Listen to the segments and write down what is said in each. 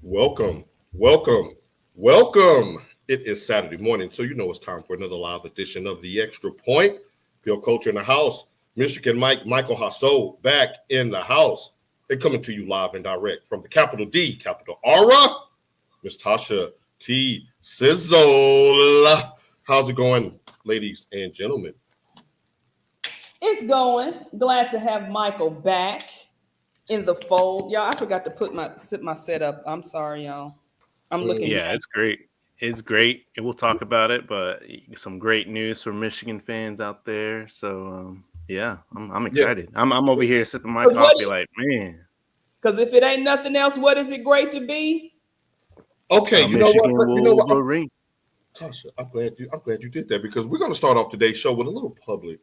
Welcome, welcome, welcome. It is Saturday morning, so you know it's time for another live edition of The Extra Point. Pure Culture in the house. Michigan Michael Hasso back in the house. They're coming to you live and direct from the capital D, capital Aura, Miss Tasha T. Sizzle. How's it going, ladies and gentlemen? It's going. Glad to have Michael back in the fold. Y'all, I forgot to put my setup. I'm sorry, y'all. I'm looking. Yeah, it's great. It's great. And we'll talk about it, but some great news for Michigan fans out there. So, yeah, I'm excited. I'm over here sipping my coffee like, man. Because if it ain't nothing else, what is it great to be? Okay, you Michigan know what? You know what? Ring. Tasha, I'm glad you did that because we're going to start off today's show with a little public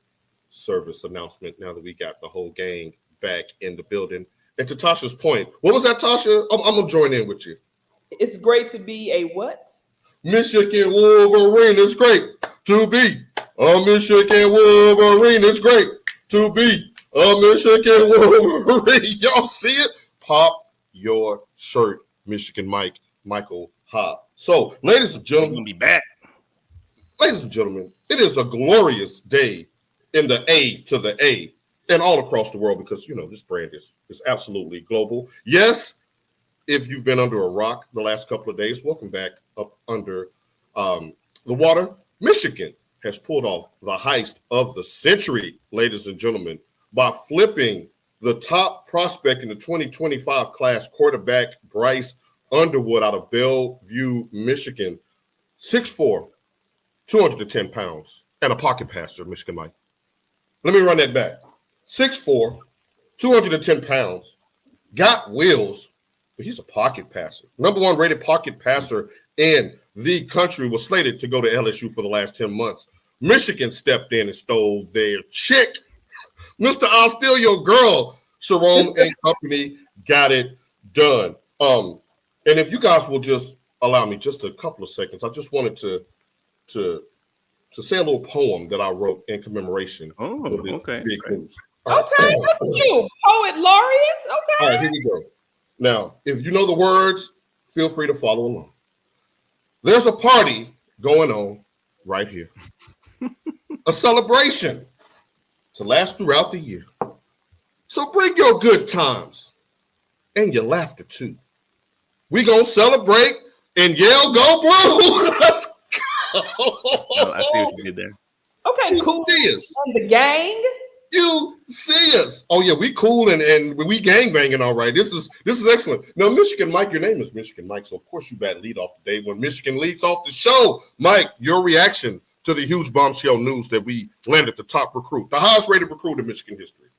service announcement now that we got the whole gang back in the building. And to Tasha's point, what was that, Tasha? I'm going to join in with you. It's great to be a what? Michigan Wolverine. It's great to be a Michigan Wolverine. It's great to be a Michigan Wolverine. Y'all see it? Pop your shirt, Michigan Michael Ha. So, ladies and gentlemen, gonna be back. Ladies and gentlemen, it is a glorious day in the A to the A and all across the world because, you know, this brand is absolutely global. Yes, if you've been under a rock the last couple of days, welcome back up under the water. Michigan has pulled off the heist of the century, ladies and gentlemen, by flipping the top prospect in the 2025 class, quarterback Bryce Underwood out of Bellevue, Michigan. 6'4", 210 pounds, and a pocket passer, Michigan Mike. Let me run that back. 6'4", 210 pounds, got wheels, but he's a pocket passer. Number one rated pocket passer in the country, was slated to go to LSU for the last 10 months. Michigan stepped in and stole their chick. Mr. I'll Steal Your Girl, Sharon and company got it done. And if you guys will just allow me just a couple of seconds, I just wanted to say a little poem that I wrote in commemoration of this big news. Okay, look at you, poet laureate. Okay. All right, here we go. Now, if you know the words, feel free to follow along. There's a party going on right here. A celebration to last throughout the year. So bring your good times and your laughter too. We gonna celebrate and yell go blue. Let's go. I see what you did there. Okay, cool. And the gang. You see us. Oh yeah, we cool and we gang banging all right. This is excellent. Now, Michigan Mike, your name is Michigan Mike, so of course you bat lead off today. When Michigan leads off the show, Mike, your reaction to the huge bombshell news that we landed the top recruit, the highest rated recruit in Michigan history.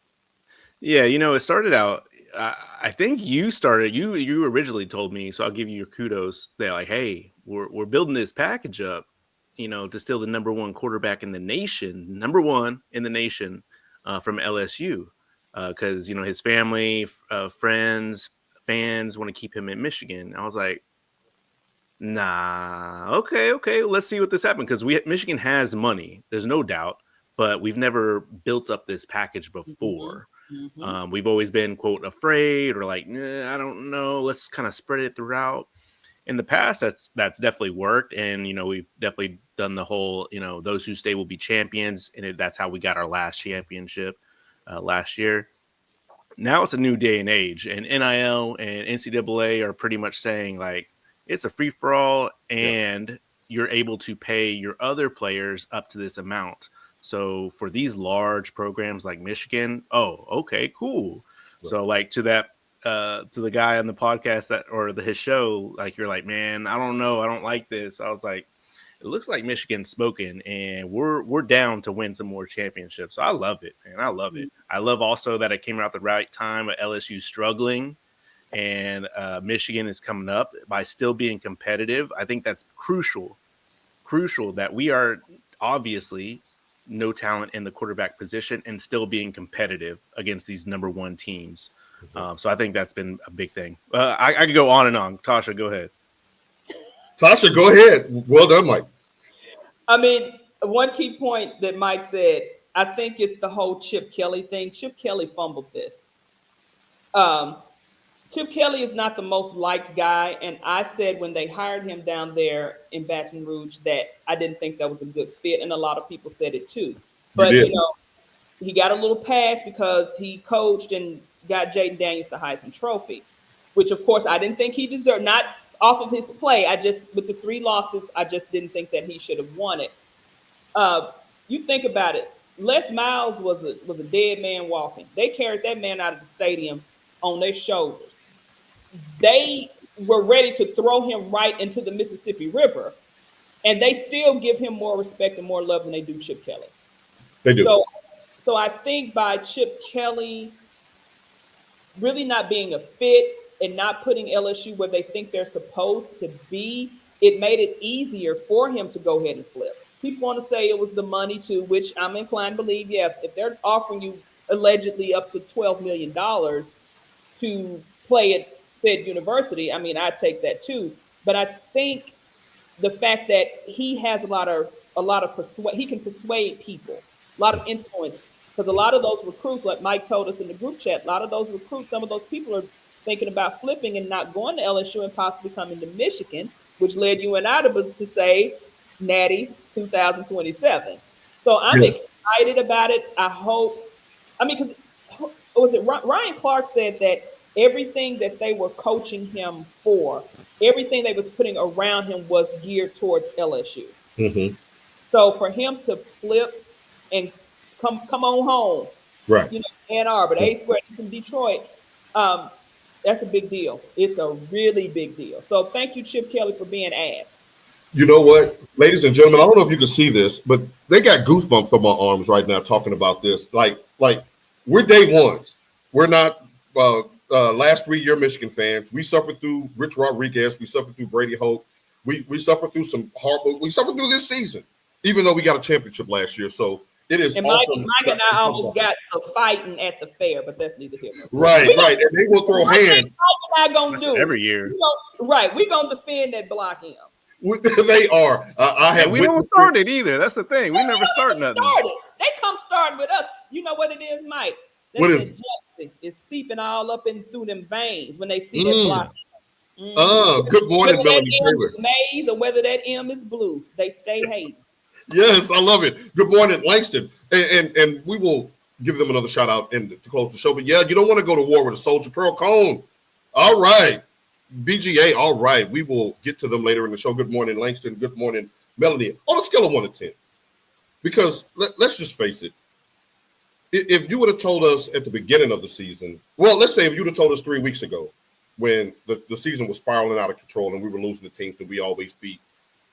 Yeah, it started out. I think you started. You originally told me, so I'll give you your kudos. They're like, hey, we're building this package up, to steal the number one quarterback in the nation, from LSU, because his family, friends, fans want to keep him in Michigan. I was like, nah, okay, let's see what this happened, because Michigan has money, there's no doubt, but we've never built up this package before. Mm-hmm. We've always been, quote, afraid or like, I don't know, let's kind of spread it throughout. In the past, that's definitely worked, and we've definitely done the whole, those who stay will be champions, and that's how we got our last championship last year. Now it's a new day and age, and NIL and NCAA are pretty much saying like it's a free for all, and you're able to pay your other players up to this amount. So for these large programs like Michigan, oh, okay, cool. Right. So like to the guy on the podcast his show, like you're like, man, I don't know, I don't like this. I was like, it looks like Michigan's spoken, and we're down to win some more championships. So I love it, man. I love it. I love also that it came out the right time with LSU struggling, and Michigan is coming up by still being competitive. I think that's crucial that we are obviously no talent in the quarterback position and still being competitive against these number one teams. So I think that's been a big thing. I could go on and on. Tasha, go ahead. Tasha, go ahead. Well done, Mike. I mean, one key point that Mike said, I think it's the whole Chip Kelly thing. Chip Kelly fumbled this. Chip Kelly is not the most liked guy, and I said when they hired him down there in Baton Rouge that I didn't think that was a good fit, and a lot of people said it too. You But did. he got a little pass because he coached and got Jaden Daniels the Heisman Trophy, which of course I didn't think he deserved. Not off of his play, I just with the 3 losses, I just didn't think that he should have won it. You think about it. Les Miles was a dead man walking. They carried that man out of the stadium on their shoulders. They were ready to throw him right into the Mississippi River, and they still give him more respect and more love than they do Chip Kelly. They do. So I think by Chip Kelly really not being a fit and not putting LSU where they think they're supposed to be, it made it easier for him to go ahead and flip. People want to say it was the money too, which I'm inclined to believe. Yes, if they're offering you allegedly up to $12 million to play at Fed University, I mean, I take that too. But I think the fact that he has a lot of persuade, he can persuade people, a lot of influence. Because a lot of those recruits, like Mike told us in the group chat, a lot of those recruits, some of those people are thinking about flipping and not going to LSU and possibly coming to Michigan, which led you and I to say Natty 2027. So I'm excited about it. I hope. I mean, because was it Ryan Clark said that everything that they were coaching him for, everything they was putting around him was geared towards LSU. Mm-hmm. So for him to flip and come on home, Right. Ann Arbor, the 8th Square from Detroit, that's a big deal. It's a really big deal. So thank you, Chip Kelly, for being ass. You know what, ladies and gentlemen, I don't know if you can see this, but they got goosebumps on my arms right now talking about this. Like we're day ones. We're not last 3-year Michigan fans. We suffered through Rich Rodriguez. We suffered through Brady Hoke. We suffered through some horrible. We suffered through this season, even though we got a championship last year. So it is and awesome. Mike and I almost got a fighting at the fair, but that's neither here nor there. Right. And they will throw hands. What am I gonna do every year? We're gonna defend that block M. They are. I have. We don't start it either. That's the thing. We never start nothing. They come starting with us. You know what it is, Mike? What is it? It's seeping all up in through them veins when they see that block. Good morning, whether Melanie that M Taylor. is maize or whether that M is blue, they stay hating. Yes, I love it. Good morning, Langston. And we will give them another shout out to close the show. But yeah, you don't want to go to war with a soldier. Pearl Cone. All right. BGA, all right. We will get to them later in the show. Good morning, Langston. Good morning, Melanie. On a scale of 1 to 10, because let's just face it. If you would have told us at the beginning of the season, well, let's say if you would have told us 3 weeks ago when the season was spiraling out of control and we were losing the teams that we always beat,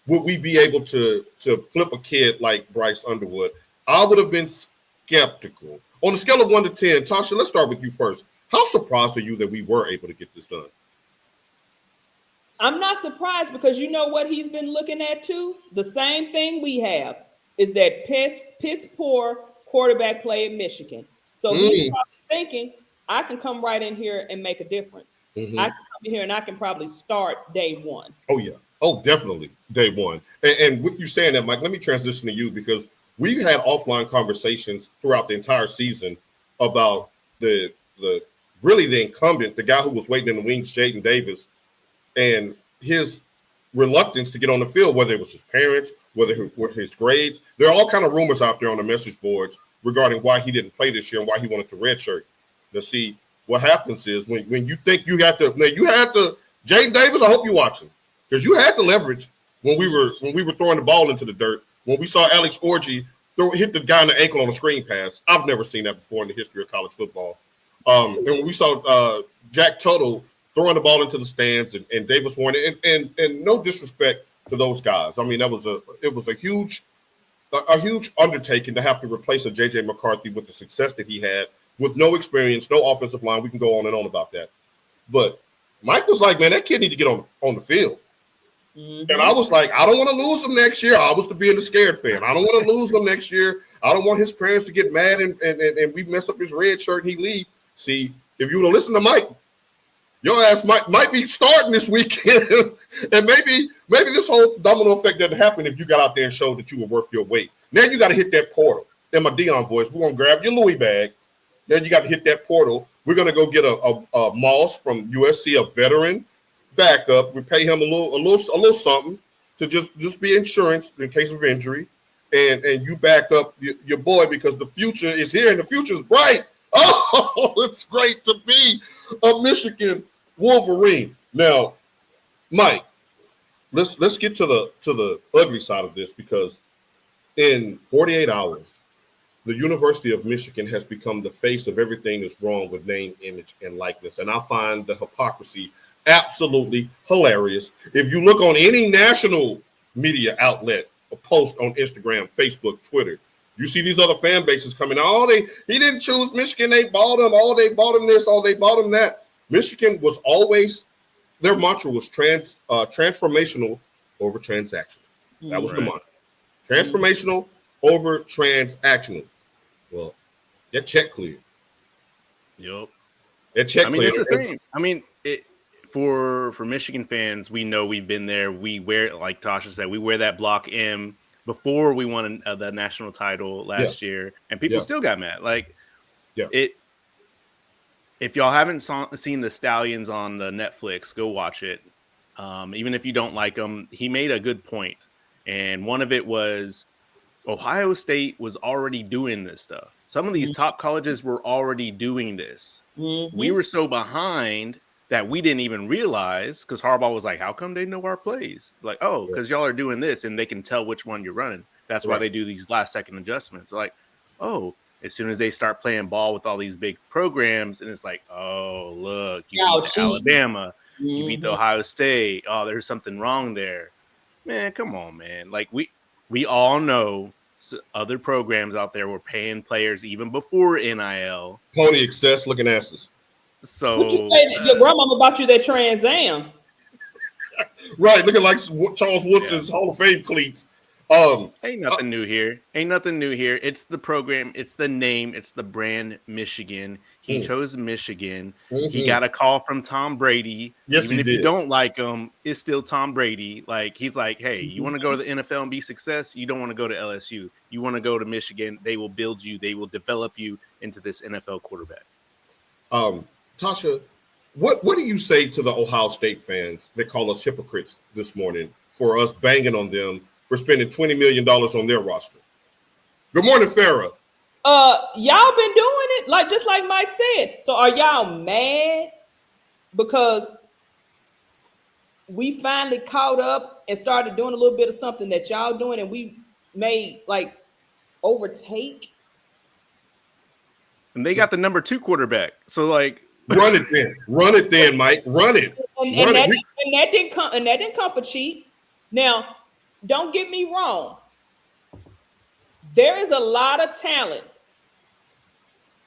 would we be able to flip a kid like Bryce Underwood? I would have been skeptical. On a scale of 1 to 10, Tasha, let's start with you first. How surprised are you that we were able to get this done? I'm not surprised because you know what he's been looking at too? The same thing we have is that piss poor quarterback play at Michigan. So he's probably thinking, I can come right in here and make a difference. I can come in here and I can probably start day one. Oh, yeah. Oh, definitely day one. And with you saying that, Mike, let me transition to you because we've had offline conversations throughout the entire season about the incumbent, the guy who was waiting in the wings, Jaden Davis, and his reluctance to get on the field, whether it was his parents, whether it were his grades. There are all kind of rumors out there on the message boards regarding why he didn't play this year and why he wanted to redshirt. Now, see, what happens is when you think you have to, Jaden Davis, I hope you're watching, because you had to leverage when we were throwing the ball into the dirt. When we saw Alex Orji hit the guy in the ankle on a screen pass, I've never seen that before in the history of college football. And when we saw Jack Tuttle throwing the ball into the stands and Davis Warner, and no disrespect to those guys. I mean, it was a huge undertaking to have to replace a J.J. McCarthy with the success that he had with no experience, no offensive line. We can go on and on about that. But Mike was like, man, that kid need to get on the field. Mm-hmm. And I was like, I don't want to lose him next year. I was to being the scared fan. I don't want to lose him next year. I don't want his parents to get mad and we mess up his red shirt and he leave. See, if you would have listened to Mike, your ass might be starting this weekend. And maybe this whole domino effect doesn't happen if you got out there and showed that you were worth your weight. Now you got to hit that portal. And my Dion boys, we're going to grab your Louis bag. Then you got to hit that portal We're going to go get a Moss from USC, a veteran backup. We pay him a little something to just be insurance in case of injury. And you back up your boy because the future is here and the future is bright. Oh, it's great to be a Michigan Wolverine. Now, Mike, let's get to the ugly side of this, because in 48 hours, the University of Michigan has become the face of everything that's wrong with name, image, and likeness. And I find the hypocrisy absolutely hilarious. If you look on any national media outlet, a post on Instagram, Facebook, Twitter, you see these other fan bases coming out. He didn't choose Michigan. They bought him. They bought him this. They bought him that. Michigan was always, their mantra was transformational over transactional. That was the mantra. Transformational over transactional. Well, that check cleared. Yep. That check cleared. It's the same. For Michigan fans, we know we've been there. We wear, like Tasha said, we wear that block M before we won the national title last year, and people still got mad. If y'all haven't seen the Stallions on the Netflix, go watch it. Even if you don't like them, he made a good point, and one of it was Ohio State was already doing this stuff. Some of these top colleges were already doing this. We were so behind that we didn't even realize, because Harbaugh was like, how come they know our plays? Like, because y'all are doing this and they can tell which one you're running. That's why they do these last second adjustments. Like, as soon as they start playing ball with all these big programs, and it's like, look, you beat Alabama, you beat the Ohio State. Oh, there's something wrong there. Man, come on, man. Like, we all know other programs out there were paying players even before NIL. Pony Excess looking asses. So what you say your grandmama bought you that Trans Am? Right, looking like Charles Woodson's Hall of Fame cleats. Ain't nothing new here. It's the program, it's the name, it's the brand Michigan. He chose Michigan. He got a call from Tom Brady. Yes, even he if did. You don't like him, it's still Tom Brady. Like, he's like, hey, you want to go to the NFL and be success? You don't want to go to LSU. You want to go to Michigan. They will build you. They will develop you into this NFL quarterback. Tasha, what do you say to the Ohio State fans that call us hypocrites this morning for us banging on them for spending $20 million on their roster? Good morning, Farrah. Y'all been doing it just like Mike said. So are y'all mad because we finally caught up and started doing a little bit of something that y'all doing, and we may overtake? And they got the number 2 quarterback. So run it then, Mike. Run it. And that didn't come for cheap. Now, don't get me wrong. There is a lot of talent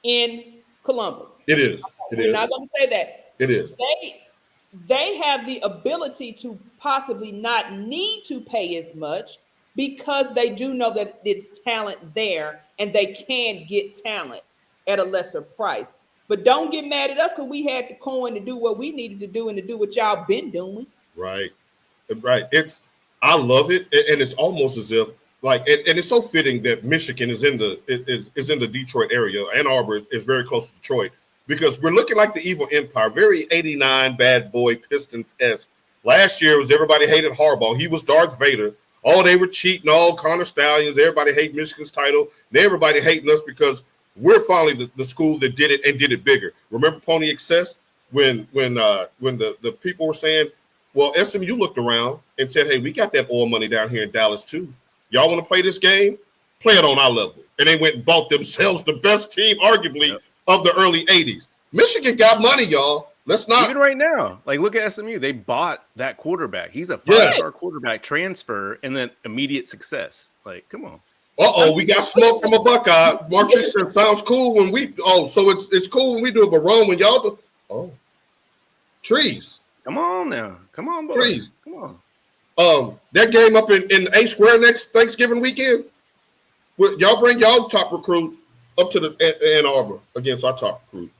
in Columbus. It is. We're not going to say that. It is. They have the ability to possibly not need to pay as much because they do know that it's talent there and they can get talent at a lesser price. But don't get mad at us because we had the coin to do what we needed to do and to do what y'all been doing. Right. I love it, and it's almost as if and it's so fitting that Michigan is in the Detroit area. Ann Arbor is very close to Detroit because we're looking like the evil empire, very 89 bad boy Pistons-esque. Last year was everybody hated Harbaugh. He was Darth Vader. They were cheating, all Connor Stallions. Everybody hate Michigan's title. And everybody hating us because we're finally the school that did it and did it bigger. Remember Pony Excess when the people were saying, well, SMU looked around and said, hey, we got that oil money down here in Dallas too. Y'all want to play this game? Play it on our level. And they went and bought themselves the best team, arguably, of the early 80s. Michigan got money, y'all. Let's not. Even right now, look at SMU. They bought that quarterback. He's a 5-star quarterback transfer and then immediate success. Come on. We got smoke from a Buckeye. Marquise said, sounds cool when we. So it's cool when we do it, but wrong when y'all do. Trees. Come on now. Come on, boy. Trees. Come on. That game up in A Square next Thanksgiving weekend. Y'all bring y'all top recruit up to the Ann Arbor against our top recruit.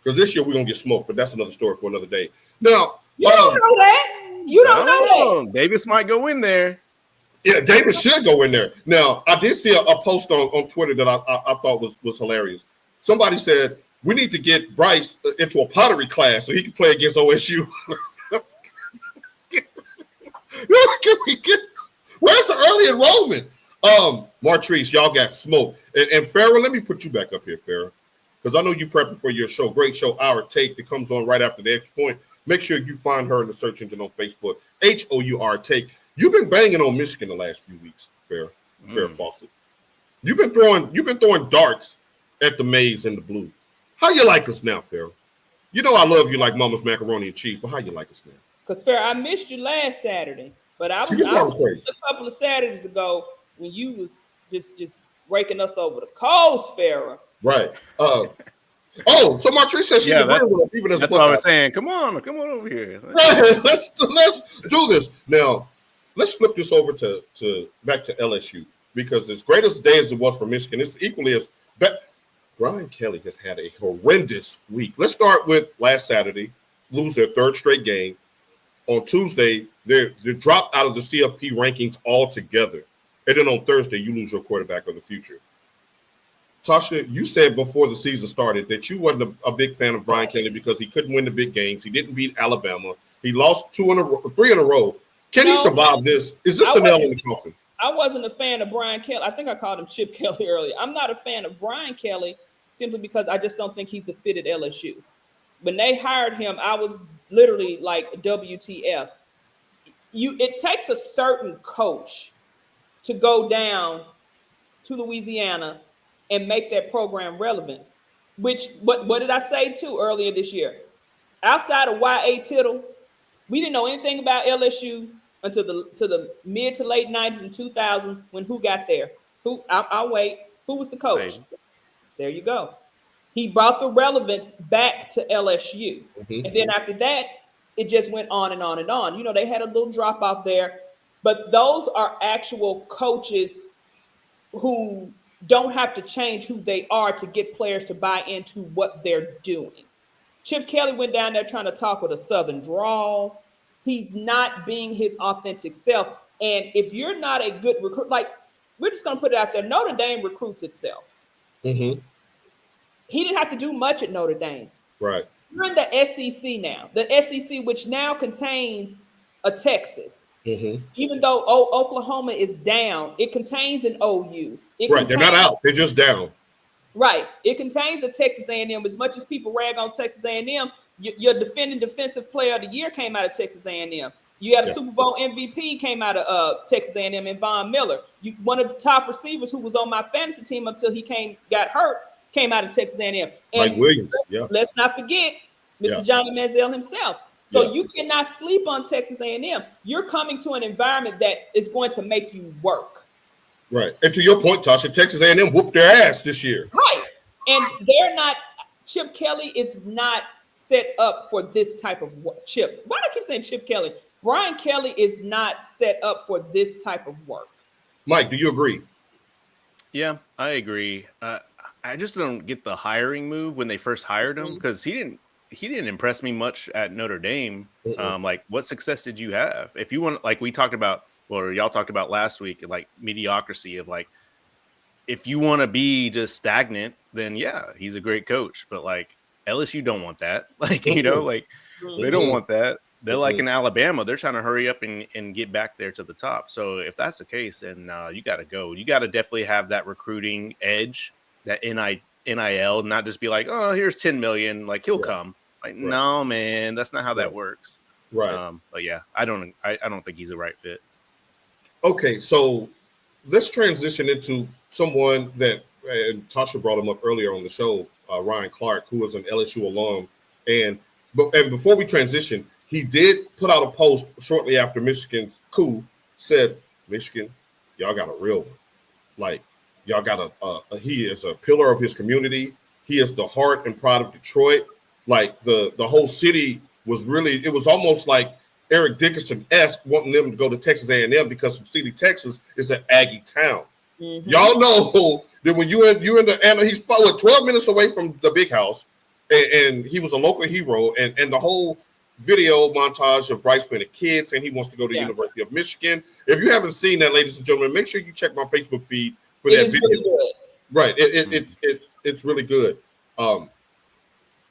Because this year we're gonna get smoked, but that's another story for another day. Now you don't know that. You don't know that. Davis might go in there. Yeah, Davis should go in there. Now I did see a post on Twitter that I thought was hilarious. Somebody said, we need to get Bryce into a pottery class so he can play against OSU. Can we get? Where's the early enrollment? Martrice, y'all got smoked. And Farrah, let me put you back up here, Farrah, because I know you prepping for your show. Great show, Our Take, that comes on right after the Extra Point. Make sure you find her in the search engine on Facebook. HOUR Take. You've been banging on Michigan the last few weeks, Farrah. Farrah Fawcett. You've been throwing darts at the maize and the blue. How you like us now, Farrah? You know I love you like Mama's macaroni and cheese, but how you like us now? Because Farrah, I missed you last Saturday, but I was a couple of Saturdays ago when you was just raking us over the coals, Farrah. Right. So Martrice says she's even as that's what I was saying. Come on over here. Right. Let's do this now. Let's flip this over to back to LSU, because as great as the day as it was for Michigan, it's equally as bad. Brian Kelly has had a horrendous week. Let's start with last Saturday, lose their third straight game. On Tuesday, they're dropped out of the CFP rankings altogether. And then on Thursday, you lose your quarterback of the future. Tasha, you said before the season started that you wasn't a big fan of Brian Kelly because he couldn't win the big games. He didn't beat Alabama. He lost 3 in a row. Can he survive this? Is this the nail in the coffin? I wasn't a fan of Brian Kelly. I think I called him Chip Kelly earlier. I'm not a fan of Brian Kelly simply because I just don't think he's a fit at LSU. When they hired him, I was literally like, WTF. It takes a certain coach to go down to Louisiana and make that program relevant. What did I say too earlier this year? Outside of Y.A. Tittle, we didn't know anything about LSU until the mid to late 90s and 2000 when who got there? I'll wait. Who was the coach? Same. There you go. He brought the relevance back to LSU. Mm-hmm. And then after that, it just went on and on and on. You know, they had a little drop off there, but those are actual coaches who don't have to change who they are to get players to buy into what they're doing. Chip Kelly went down there trying to talk with a Southern drawl. He's not being his authentic self. And if you're not a good recruit, like, we're just going to put it out there, Notre Dame recruits itself. Mm-hmm. He didn't have to do much at Notre Dame. Right. You're in the SEC now. The SEC, which now contains a Texas. Mm-hmm. Even though Oklahoma is down, it contains an OU. They're not out. They're just down. Right. It contains a Texas A&M. As much as people rag on Texas A&M, your defending defensive player of the year came out of Texas A&M. You had a Super Bowl MVP came out of Texas A&M and Von Miller. One of the top receivers who was on my fantasy team until he got hurt came out of Texas A&M. And Mike Williams. Let's not forget Mr. Johnny Manziel himself. So you cannot sleep on Texas A&M. You're coming to an environment that is going to make you work. Right. And to your point, Tasha, Texas A&M whooped their ass this year. Right. And they're not – Chip Kelly is not set up for this type of work. Why do I keep saying Chip Kelly? Brian Kelly is not set up for this type of work. Mike, do you agree? Yeah, I agree. I just don't get the hiring move when they first hired him, because he didn't impress me much at Notre Dame. Like, what success did you have? If you want, like we talked about, or y'all talked about last week, like mediocrity of like, if you want to be just stagnant, then yeah, he's a great coach. But like LSU don't want that. Like, you know, like they don't want that. They're like in Alabama. They're trying to hurry up and get back there to the top. So if that's the case, then you got to go. You got to definitely have that recruiting edge, that NIL, not just be like, oh, here's 10 million. Like, he'll come. Like, no, man, that's not how that works. Right. But yeah, I don't think he's the right fit. Okay, so let's transition into someone that, and Tasha brought him up earlier on the show, Ryan Clark, who was an LSU alum. And before we transition, he did put out a post shortly after Michigan's coup, said, Michigan, y'all got a real one. Like, y'all got he is a pillar of his community. He is the heart and pride of Detroit. Like, the whole city was really, it was almost like Eric Dickerson-esque wanting them to go to Texas A&M because City, Texas is an Aggie town. Mm-hmm. Y'all know that when you in the, and he's 12 minutes away from the big house, and he was a local hero, and the whole video montage of Bryce being a kid saying he wants to go to the University of Michigan. If you haven't seen that, ladies and gentlemen, make sure you check my Facebook feed for that video. Really good. Right. It's really good.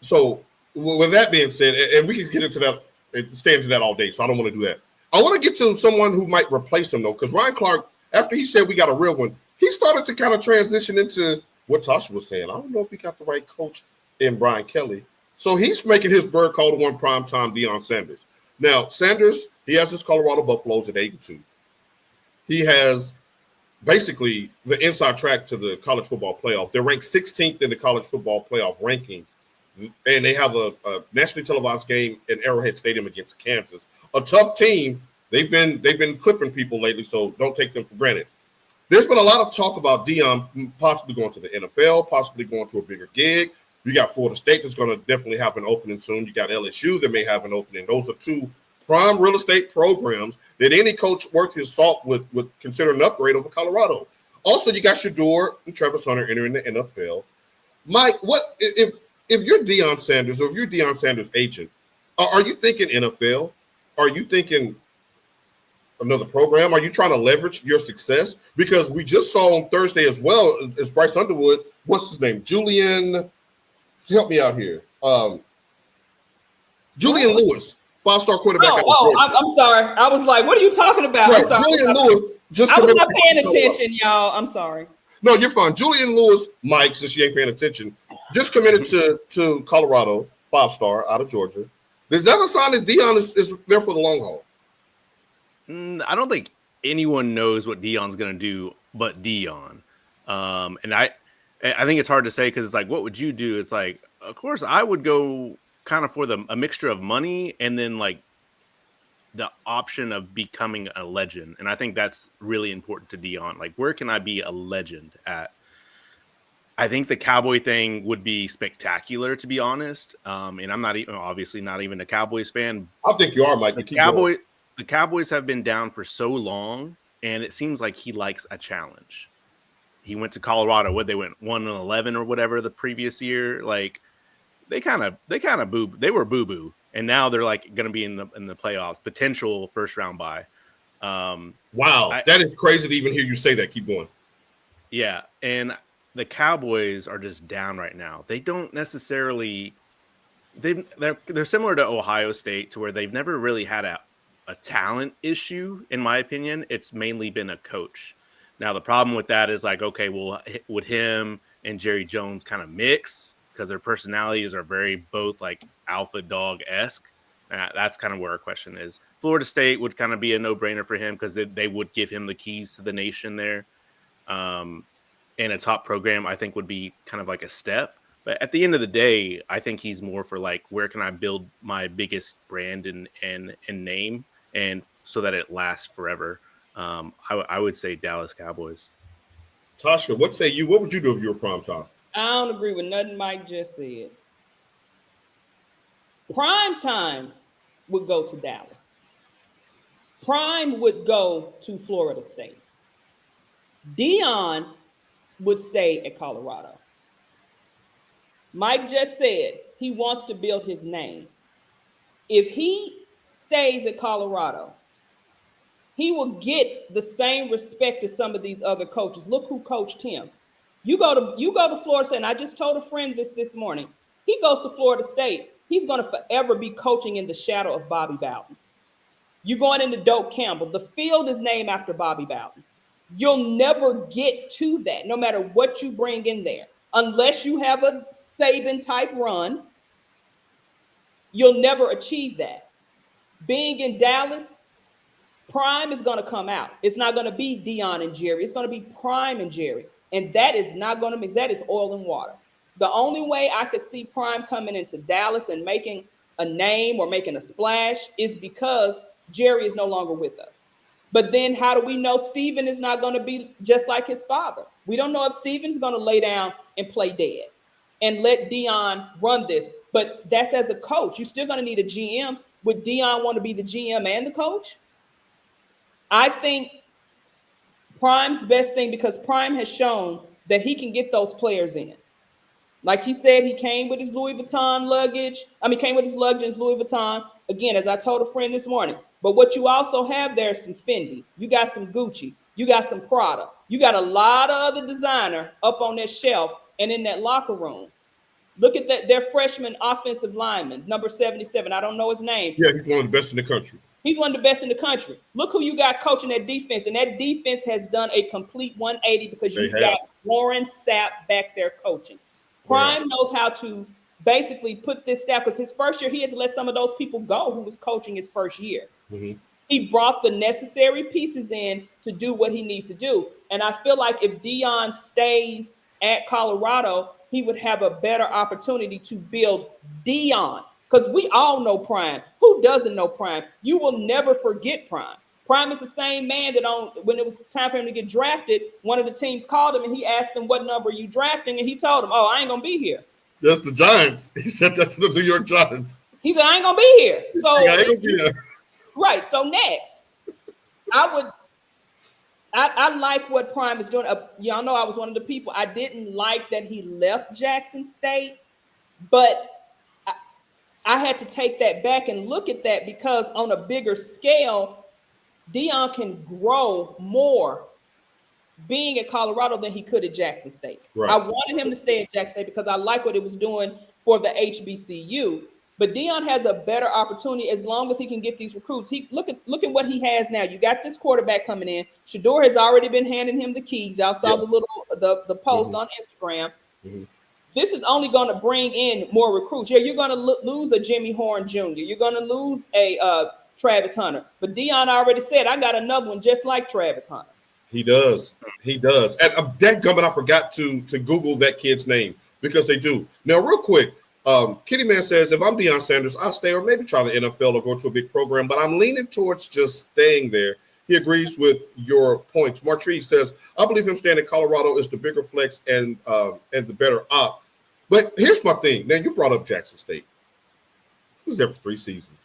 So with that being said, and we can get into that and stay into that all day, so I don't want to do that. I want to get to someone who might replace him though, because Ryan Clark, after he said we got a real one, he started to kind of transition into what Tasha was saying. I don't know if we got the right coach in Brian Kelly. So he's making his bird call to one primetime Deion Sanders. Now, Sanders, he has his Colorado Buffaloes at 8-2. He has basically the inside track to the college football playoff. They're ranked 16th in the college football playoff ranking, and they have a nationally televised game in Arrowhead Stadium against Kansas. A tough team. They've been clipping people lately, so don't take them for granted. There's been a lot of talk about Deion possibly going to the NFL, possibly going to a bigger gig. You got Florida State that's going to definitely have an opening soon. You got LSU that may have an opening. Those are two prime real estate programs that any coach worth his salt would consider an upgrade over Colorado. Also, you got Shador and Travis Hunter entering the NFL. Mike, what if you're Deion Sanders or if you're Deion Sanders' agent, are you thinking NFL? Are you thinking another program? Are you trying to leverage your success? Because we just saw on Thursday as well as Bryce Underwood, what's his name? Julian, help me out here. Julian Lewis, 5-star quarterback. I'm sorry. I was like, what are you talking about? Right. I'm sorry. Julian Lewis just I was not paying attention, y'all. I'm sorry. No, you're fine. Julian Lewis, Mike, since you ain't paying attention, just committed to Colorado, 5-star out of Georgia. Is that a sign that Deion is there for the long haul? I don't think anyone knows what Deion's going to do but Deion. And I think it's hard to say because it's like, what would you do? It's like, of course, I would go kind of for a mixture of money and then like the option of becoming a legend. And I think that's really important to Deion. Like, where can I be a legend at? I think the Cowboy thing would be spectacular, to be honest. And I'm obviously not even a Cowboys fan. I think you are, Mike. The Cowboys have been down for so long, and it seems like he likes a challenge. He went to Colorado. They went 1-11 or whatever the previous year. Like they were boo-boo, and now they're like going to be in the playoffs, potential first round bye. Wow, that is crazy to even hear you say that. Keep going. Yeah, and the Cowboys are just down right now. They don't necessarily. They're similar to Ohio State, to where they've never really had a talent issue, in my opinion. It's mainly been a coach. Now, the problem with that is like, okay, well, would him and Jerry Jones kind of mix because their personalities are very both like alpha dog-esque? That's kind of where our question is. Florida State would kind of be a no-brainer for him because they would give him the keys to the nation there. And a top program, I think, would be kind of like a step. But at the end of the day, I think he's more for like, where can I build my biggest brand and name, and so that it lasts forever. I would say Dallas Cowboys. Tasha, what say you? What would you do if you were prime time? I don't agree with nothing Mike just said. Prime time would go to Dallas. Prime would go to Florida State. Deion would stay at Colorado. Mike just said he wants to build his name. If he stays at Colorado, he will get the same respect as some of these other coaches. Look who coached him. You go to Florida State, and I just told a friend this morning. He goes to Florida State. He's going to forever be coaching in the shadow of Bobby Bowden. You're going into Doak Campbell. The field is named after Bobby Bowden. You'll never get to that, no matter what you bring in there. Unless you have a Saban-type run, you'll never achieve that. Being in Dallas, Prime is going to come out. It's not going to be Deion and Jerry. It's going to be Prime and Jerry. And that is not going to mix. That is oil and water. The only way I could see Prime coming into Dallas and making a name or making a splash is because Jerry is no longer with us. But then how do we know Steven is not going to be just like his father? We don't know if Steven's going to lay down and play dead and let Deion run this. But that's as a coach. You're still going to need a GM. Would Deion want to be the GM and the coach? I think Prime's best thing, because Prime has shown that he can get those players in. Like he said, he came with his Louis Vuitton luggage. Came with his luggage and his Louis Vuitton. Again, as I told a friend this morning. But what you also have there is some Fendi. You got some Gucci. You got some Prada. You got a lot of other designer up on that shelf and in that locker room. Look at that, their freshman offensive lineman, number 77. I don't know his name. Yeah, he's one of the best in the country. He's one of the best in the country. Look who you got coaching that defense. And that defense has done a complete 180 because you got Warren Sapp back there coaching. Prime knows how to basically put this staff, because his first year, he had to let some of those people go who was coaching his first year. Mm-hmm. He brought the necessary pieces in to do what he needs to do. And I feel like if Deion stays at Colorado, he would have a better opportunity to build Deion. Because we all know Prime. Who doesn't know Prime? You will never forget Prime. Prime is the same man that when it was time for him to get drafted, one of the teams called him and he asked him, what number are you drafting? And he told him, I ain't going to be here. That's the Giants. He said that to the New York Giants. He said, I ain't going to be here. So, yeah, I ain't gonna be there. Right. So next, I like what Prime is doing. Y'all know I was one of the people. I didn't like that he left Jackson State, but I had to take that back and look at that because on a bigger scale, Deion can grow more being at Colorado than he could at Jackson State. Right. I wanted him to stay at Jackson State because I like what it was doing for the HBCU. But Deion has a better opportunity as long as he can get these recruits. Look at what he has now. You got this quarterback coming in. Shador has already been handing him the keys. Y'all saw the post on Instagram. Mm-hmm. This is only going to bring in more recruits. Yeah, you're going to lose a Jimmy Horn Jr. You're going to lose a Travis Hunter. But Deion already said, I got another one just like Travis Hunter. He does. He does. And dadgummit, I forgot to Google that kid's name because they do. Now, real quick, Kitty Man says, if I'm Deion Sanders, I'll stay or maybe try the NFL or go to a big program, but I'm leaning towards just staying there. He agrees with your points. Martrese says, I believe him staying in Colorado is the bigger flex and the better op. But here's my thing. Now, you brought up Jackson State. He was there for 3 seasons.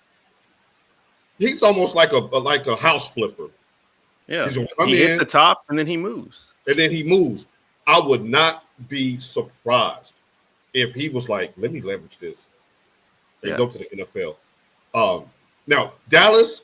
He's almost like a house flipper. Yeah, he hit the top and then he moves. I would not be surprised if he was like, let me leverage this and go to the NFL. Now, Dallas.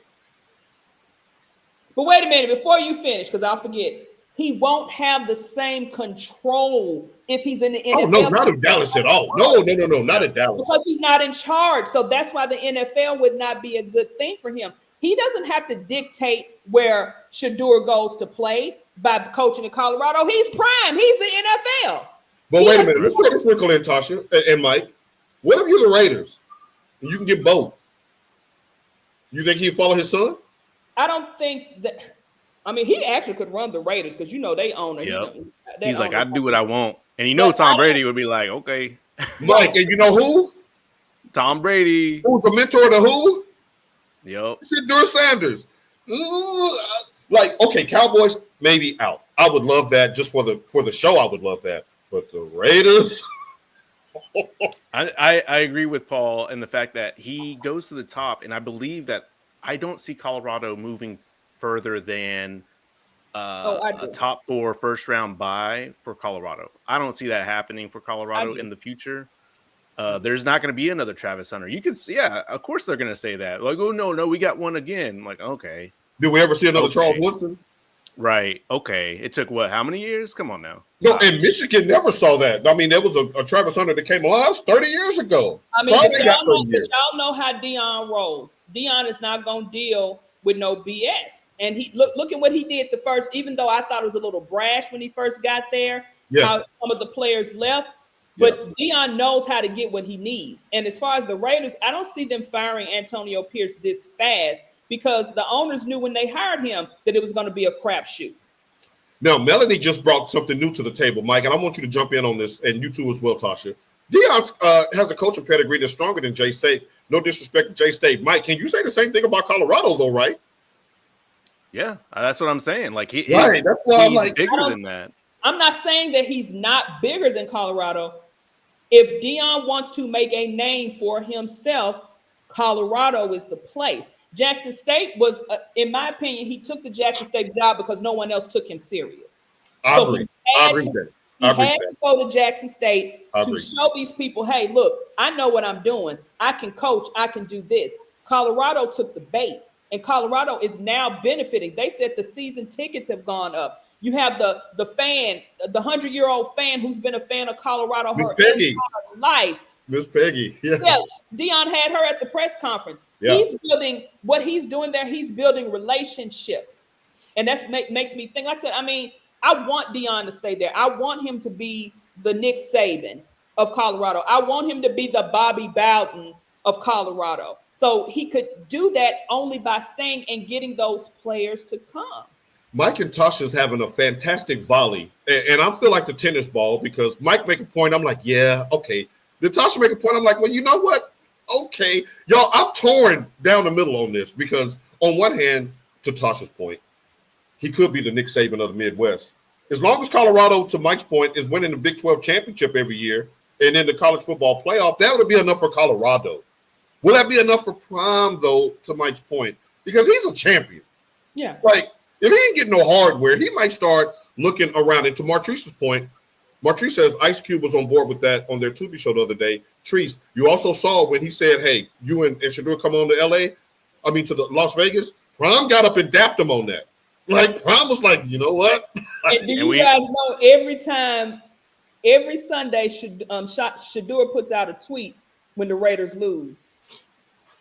But wait a minute, before you finish, because I'll forget, he won't have the same control if he's in the NFL. Oh, no, not in Dallas at all. No, not in Dallas. Because he's not in charge. So that's why the NFL would not be a good thing for him. He doesn't have to dictate where Shador goes to play by coaching in Colorado. He's Prime. He's the NFL. But wait a minute. Let's take a sprinkle in, Tasha and Mike. What if you're the Raiders? You can get both. You think he'd follow his son? I don't think that. I mean, he actually could run the Raiders because, they own it. Yep. He's like, I do what I want. And Tom Brady would be like, okay. Mike, and you know who? Tom Brady. Who's the mentor to who? Yep. Shador Sanders. Like, okay, Cowboys maybe out. I would love that just for the show. I would love that. But the Raiders. I agree with Paul and the fact that he goes to the top, and I believe that I don't see Colorado moving further than a top 4 first round bye for Colorado. I don't see that happening for Colorado in the future. There's not going to be another Travis Hunter. You can see, of course they're going to say that. Like, oh, no, we got one again. I'm like, okay. Did we ever see another Charles Woodson? Right. Okay. It took how many years? Come on now. No, and Michigan never saw that. I mean, there was a Travis Hunter that came along. That was 30 years ago. I mean, y'all know how Deion rolls. Deion is not going to deal with no BS. And he look at what he did even though I thought it was a little brash when he first got there, how some of the players left. But Deion knows how to get what he needs. And as far as the Raiders, I don't see them firing Antonio Pierce this fast because the owners knew when they hired him that it was going to be a crapshoot. Now, Melanie just brought something new to the table, Mike, and I want you to jump in on this, and you too as well, Tasha. Deion has a coaching pedigree that's stronger than Jay State. No disrespect to Jay State. Mike, can you say the same thing about Colorado, though, right? Yeah, that's what I'm saying. Like, that's why I'm like, bigger than that. I'm not saying that he's not bigger than Colorado. If Deion wants to make a name for himself, Colorado is the place. Jackson State was, in my opinion, he took the Jackson State job because no one else took him serious. I agree. He had to go to Jackson State to show these people, hey, look, I know what I'm doing. I can coach. I can do this. Colorado took the bait, and Colorado is now benefiting. They said the season tickets have gone up. You have the fan, the 100-year-old fan who's been a fan of Colorado Miss her Peggy. entire life. Miss Peggy. Yeah. Yeah, Dion had her at the press conference. Yeah. He's building what he's doing there. He's building relationships, and that's makes me think. Like I said, I mean, I want Dion to stay there. I want him to be the Nick Saban of Colorado. I want him to be the Bobby Bowden of Colorado. So he could do that only by staying and getting those players to come. Mike and Tasha's having a fantastic volley, and I feel like the tennis ball because Mike make a point. I'm like, yeah, okay. Then Tasha make a point. I'm like, well, you know what? Okay, y'all, I'm torn down the middle on this because on one hand, to Tasha's point, he could be the Nick Saban of the Midwest. As long as Colorado, to Mike's point, is winning the Big 12 championship every year and in the college football playoff, that would be enough for Colorado. Will that be enough for Prime, though, to Mike's point? Because he's a champion. Yeah. Like, if he ain't getting no hardware, he might start looking around. And to Martrice's point, Martrice says Ice Cube was on board with that on their Tubi show the other day. Treese, you also saw when he said, hey, you and Shador come on to to the Las Vegas. Prime got up and dapped him on that. Like, Prime was like, you know what? And do you guys know every Sunday, Shador puts out a tweet when the Raiders lose.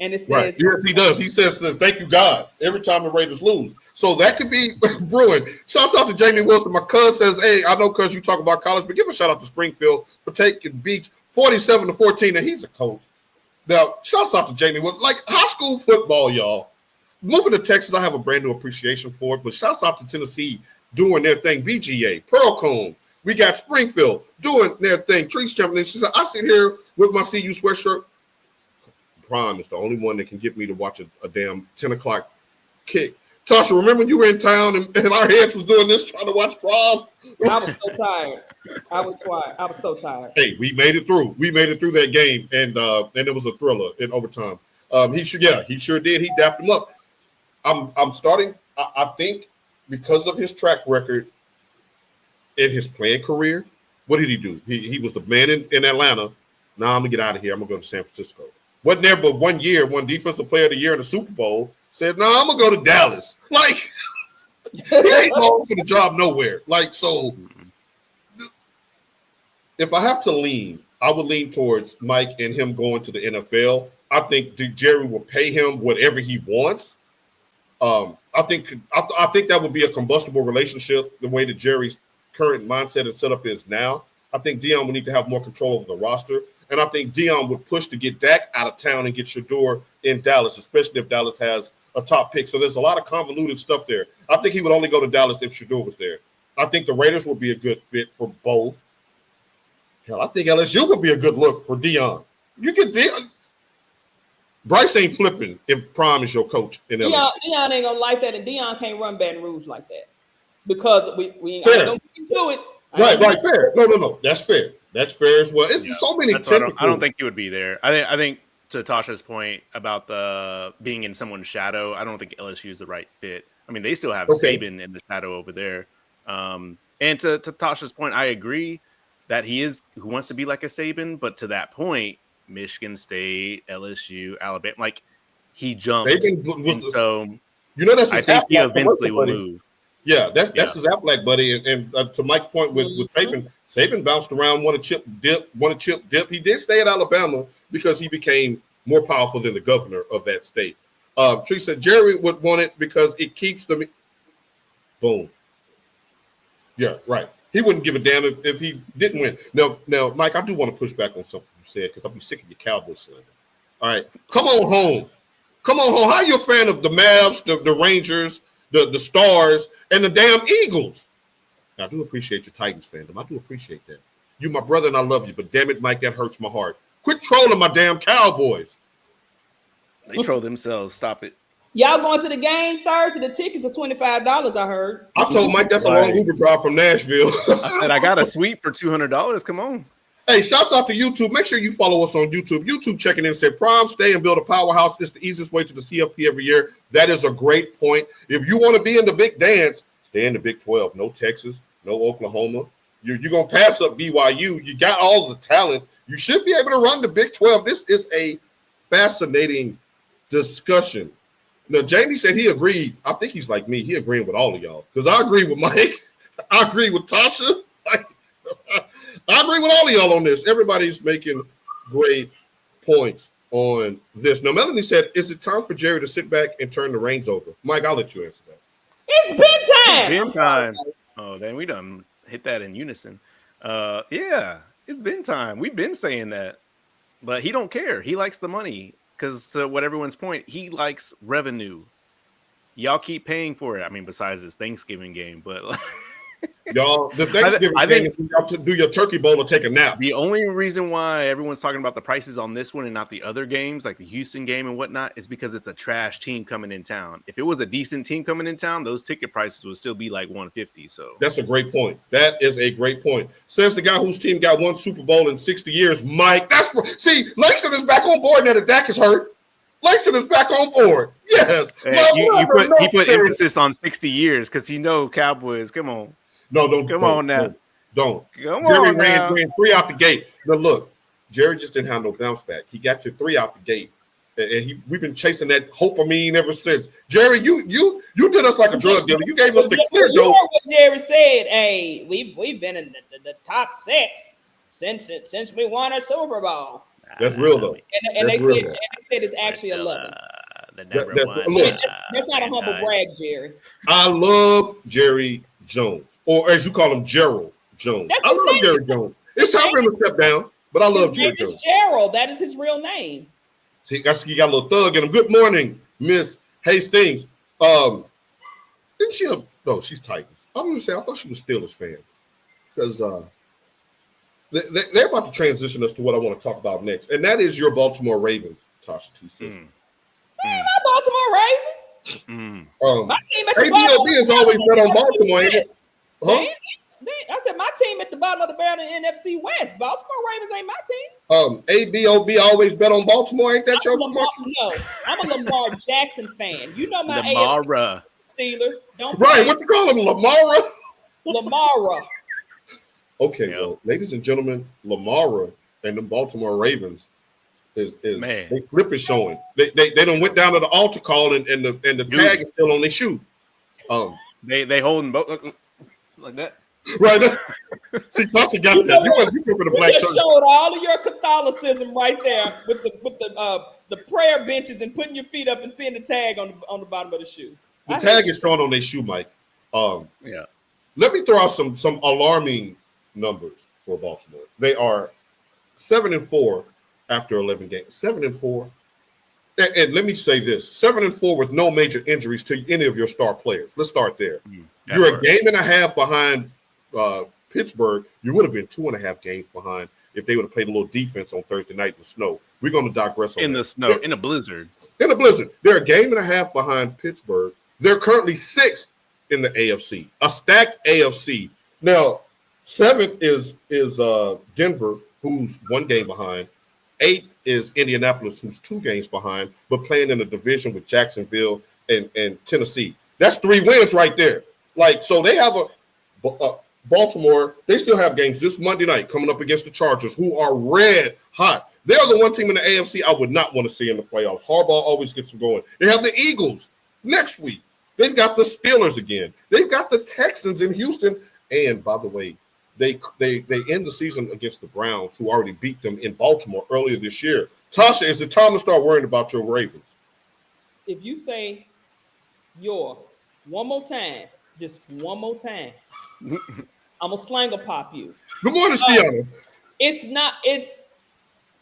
And it says, right. Yes, he does. He says, thank you, God, every time the Raiders lose. So that could be brewing. Shouts out to Jamie Wilson. My cousin says, hey, I know, cuz you talk about college, but give a shout out to Springfield for taking Beach 47-14, and he's a coach. Now, shouts out to Jamie Wilson. Like, high school football, y'all. Moving to Texas, I have a brand new appreciation for it, but shouts out to Tennessee doing their thing. BGA, Pearl-Cone. We got Springfield doing their thing. Trees champion. She said, I sit here with my CU sweatshirt. Prime is the only one that can get me to watch a damn 10 o'clock kick. Tasha, remember when you were in town and our heads was doing this trying to watch Prime? I was so tired. I was so tired. Hey, we made it through. We made it through that game, and it was a thriller in overtime. He sure did. He dapped him up. I'm starting. I think because of his track record in his playing career, what did he do? He was the man in Atlanta. Now I'm gonna get out of here. I'm gonna go to San Francisco. Wasn't there but 1 year, one defensive player of the year in the Super Bowl said, no, I'm gonna go to Dallas. Like, he ain't going for the job nowhere. Like, so if I have to lean, I would lean towards Mike and him going to the NFL. I think Jerry will pay him whatever he wants. I think that would be a combustible relationship the way that Jerry's current mindset and setup is now. I think Dion would need to have more control over the roster. And I think Dion would push to get Dak out of town and get Shador in Dallas, especially if Dallas has a top pick. So there's a lot of convoluted stuff there. I think he would only go to Dallas if Shador was there. I think the Raiders would be a good fit for both. Hell, I think LSU would be a good look for Dion. You get Dion. Bryce ain't flipping if Prime is your coach in LSU. Dion ain't gonna like that, and Dion can't run Baton Rouge like that because we ain't gonna get into it. Right, fair. No. That's fair. That's fair as well. It's so many typical. I don't think he would be there. I think to Tasha's point about the being in someone's shadow, I don't think LSU is the right fit. I mean, they still have Saban in the shadow over there. And to Tasha's point, I agree that he wants to be like a Saban, but to that point, Michigan State, LSU, Alabama, like he jumped. So that's I think he eventually will move. Yeah, that's his Affleck buddy. And to Mike's point with Saban bounced around, won a chip dip. He did stay at Alabama because he became more powerful than the governor of that state. Tree said Jerry would want it because it keeps them. Boom. Yeah, right. He wouldn't give a damn if he didn't win. Now, Mike, I do want to push back on something you said because I'll be sick of your Cowboy slander. All right, come on home. How you a fan of the Mavs, the Rangers, the Stars, and the damn Eagles? Now, I do appreciate your Titans fandom. I do appreciate that. You my brother and I love you, but damn it, Mike, that hurts my heart. Quit trolling my damn Cowboys. They troll themselves. Stop it. Y'all going to the game Thursday? The tickets are $25, I heard. I told Mike that's a long Uber drive from Nashville. I said I got a suite for $200. Come on. Hey, shouts out to YouTube. Make sure you follow us on YouTube. YouTube checking in said, Prime, stay and build a powerhouse. It's the easiest way to the CFP every year. That is a great point. If you want to be in the big dance, stay in the Big 12. No Texas, no Oklahoma. You're going to pass up BYU. You got all the talent. You should be able to run the Big 12. This is a fascinating discussion. Now, Jamie said he agreed. I think he's like me. He agreeing with all of y'all because I agree with Mike. I agree with Tasha. I agree with all of y'all on this. Everybody's making great points on this. Now, Melanie said, is it time for Jerry to sit back and turn the reins over? Mike, I'll let you answer that. It's bedtime. Been I'm sorry. time. Oh, then we done hit that in unison. Yeah, it's been time. We've been saying that, but he don't care. He likes the money because, to what everyone's point, he likes revenue. Y'all keep paying for it. I mean, besides his Thanksgiving game, but Y'all, the Thanksgiving I thing think is y'all to do your turkey bowl or take a nap. the only reason why everyone's talking about the prices on this one and not the other games, like the Houston game and whatnot, is because it's a trash team coming in town. If it was a decent team coming in town, those ticket prices would still be like $150. So That's a great point. That is a great point. Says the guy whose team got one Super Bowl in 60 years, Mike. See, Langston is back on board now that Dak is hurt. Langston is back on board. Yes. he put emphasis on 60 years because Cowboys. Come on. No, don't. Come on now. Don't. Come Jerry on now. ran 3 out the gate. Now look, Jerry just didn't have no bounce back. He got you 3 out the gate, and we've been chasing that hopamine ever since. Jerry, you did us like a drug dealer. You gave us the clear dope. You heard what Jerry said. Hey, we've been in the top 6 since we won a Super Bowl. That's real though. And they said it's actually 11. That's not a humble brag, Jerry. I love Jerry Jones, or as you call him, Gerald Jones. I love Jerry Jones. It's time for him to step down, but I love Jerry Jones. Gerald, that is his real name. See, he got a little thug in him. Good morning, Miss Hastings. Didn't she? No, she's Titans. I was gonna say I thought she was Steelers fan because they're about to transition us to what I want to talk about next, and that is your Baltimore Ravens, Tasha T. Sister. My Baltimore Ravens. My team at the bottom. ABOB has always bet on Baltimore, ain't it? Huh? I said my team at the bottom of the barrel in the NFC West. Baltimore Ravens ain't my team. ABOB always bet on Baltimore, ain't that your commercial? No, I'm a Lamar Jackson fan. You know my Lamara Steelers. Don't right? What you call him, Lamara? Lamara. Okay, well, ladies and gentlemen, Lamara and the Baltimore Ravens is they flip is showing. They done went down to the altar call and the tag is still on their shoe. They holding both like that. Right. See, Tasha got that. You go for the black church. Showed all of your Catholicism right there with the prayer benches and putting your feet up and seeing the tag on the bottom of the shoes. The tag is thrown on their shoe, Mike. Yeah. Let me throw out some alarming numbers for Baltimore. They are 7-4 after 11 games. 7-4. And let me say this: 7-4 with no major injuries to any of your star players. Let's start there. You're a game and a half behind Pittsburgh. You would have been 2.5 games behind if they would have played a little defense on Thursday night in the snow. We're going to digress on in the snow, in a blizzard. In a blizzard. They're a game and a half behind Pittsburgh. They're currently 6th in the AFC, a stacked AFC. Now, 7th is Denver, who's 1 game behind. 8th is Indianapolis, who's 2 games behind, but playing in a division with Jacksonville and Tennessee. That's 3 wins right there. Like, so they have a Baltimore. They still have games this Monday night coming up against the Chargers, who are red hot. They're the one team in the AFC I would not want to see in the playoffs. Harbaugh always gets them going. They have the Eagles next week. They've got the Steelers again. They've got the Texans in Houston. And by the way, they end the season against the Browns, who already beat them in Baltimore earlier this year. Tasha, is it time to start worrying about your Ravens? If you say one more time, just one more time, I'm a slanger pop you. Good morning, Stiana. It's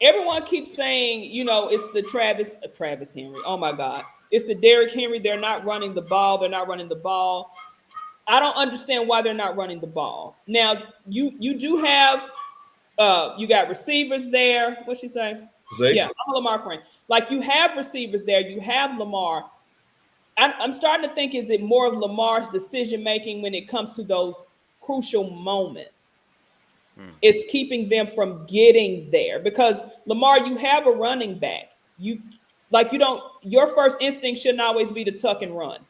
everyone keeps saying, it's the Travis Henry. Oh my God. It's the Derrick Henry. They're not running the ball. I don't understand why they're not running the ball. Now, you do have you got receivers there. What's she saying? Zay? Yeah, I'm a Lamar friend. Like, you have receivers there. You have Lamar. I'm starting to think, is it more of Lamar's decision making when it comes to those crucial moments? It's keeping them from getting there, because Lamar, you have a running back. Your first instinct shouldn't always be to tuck and run.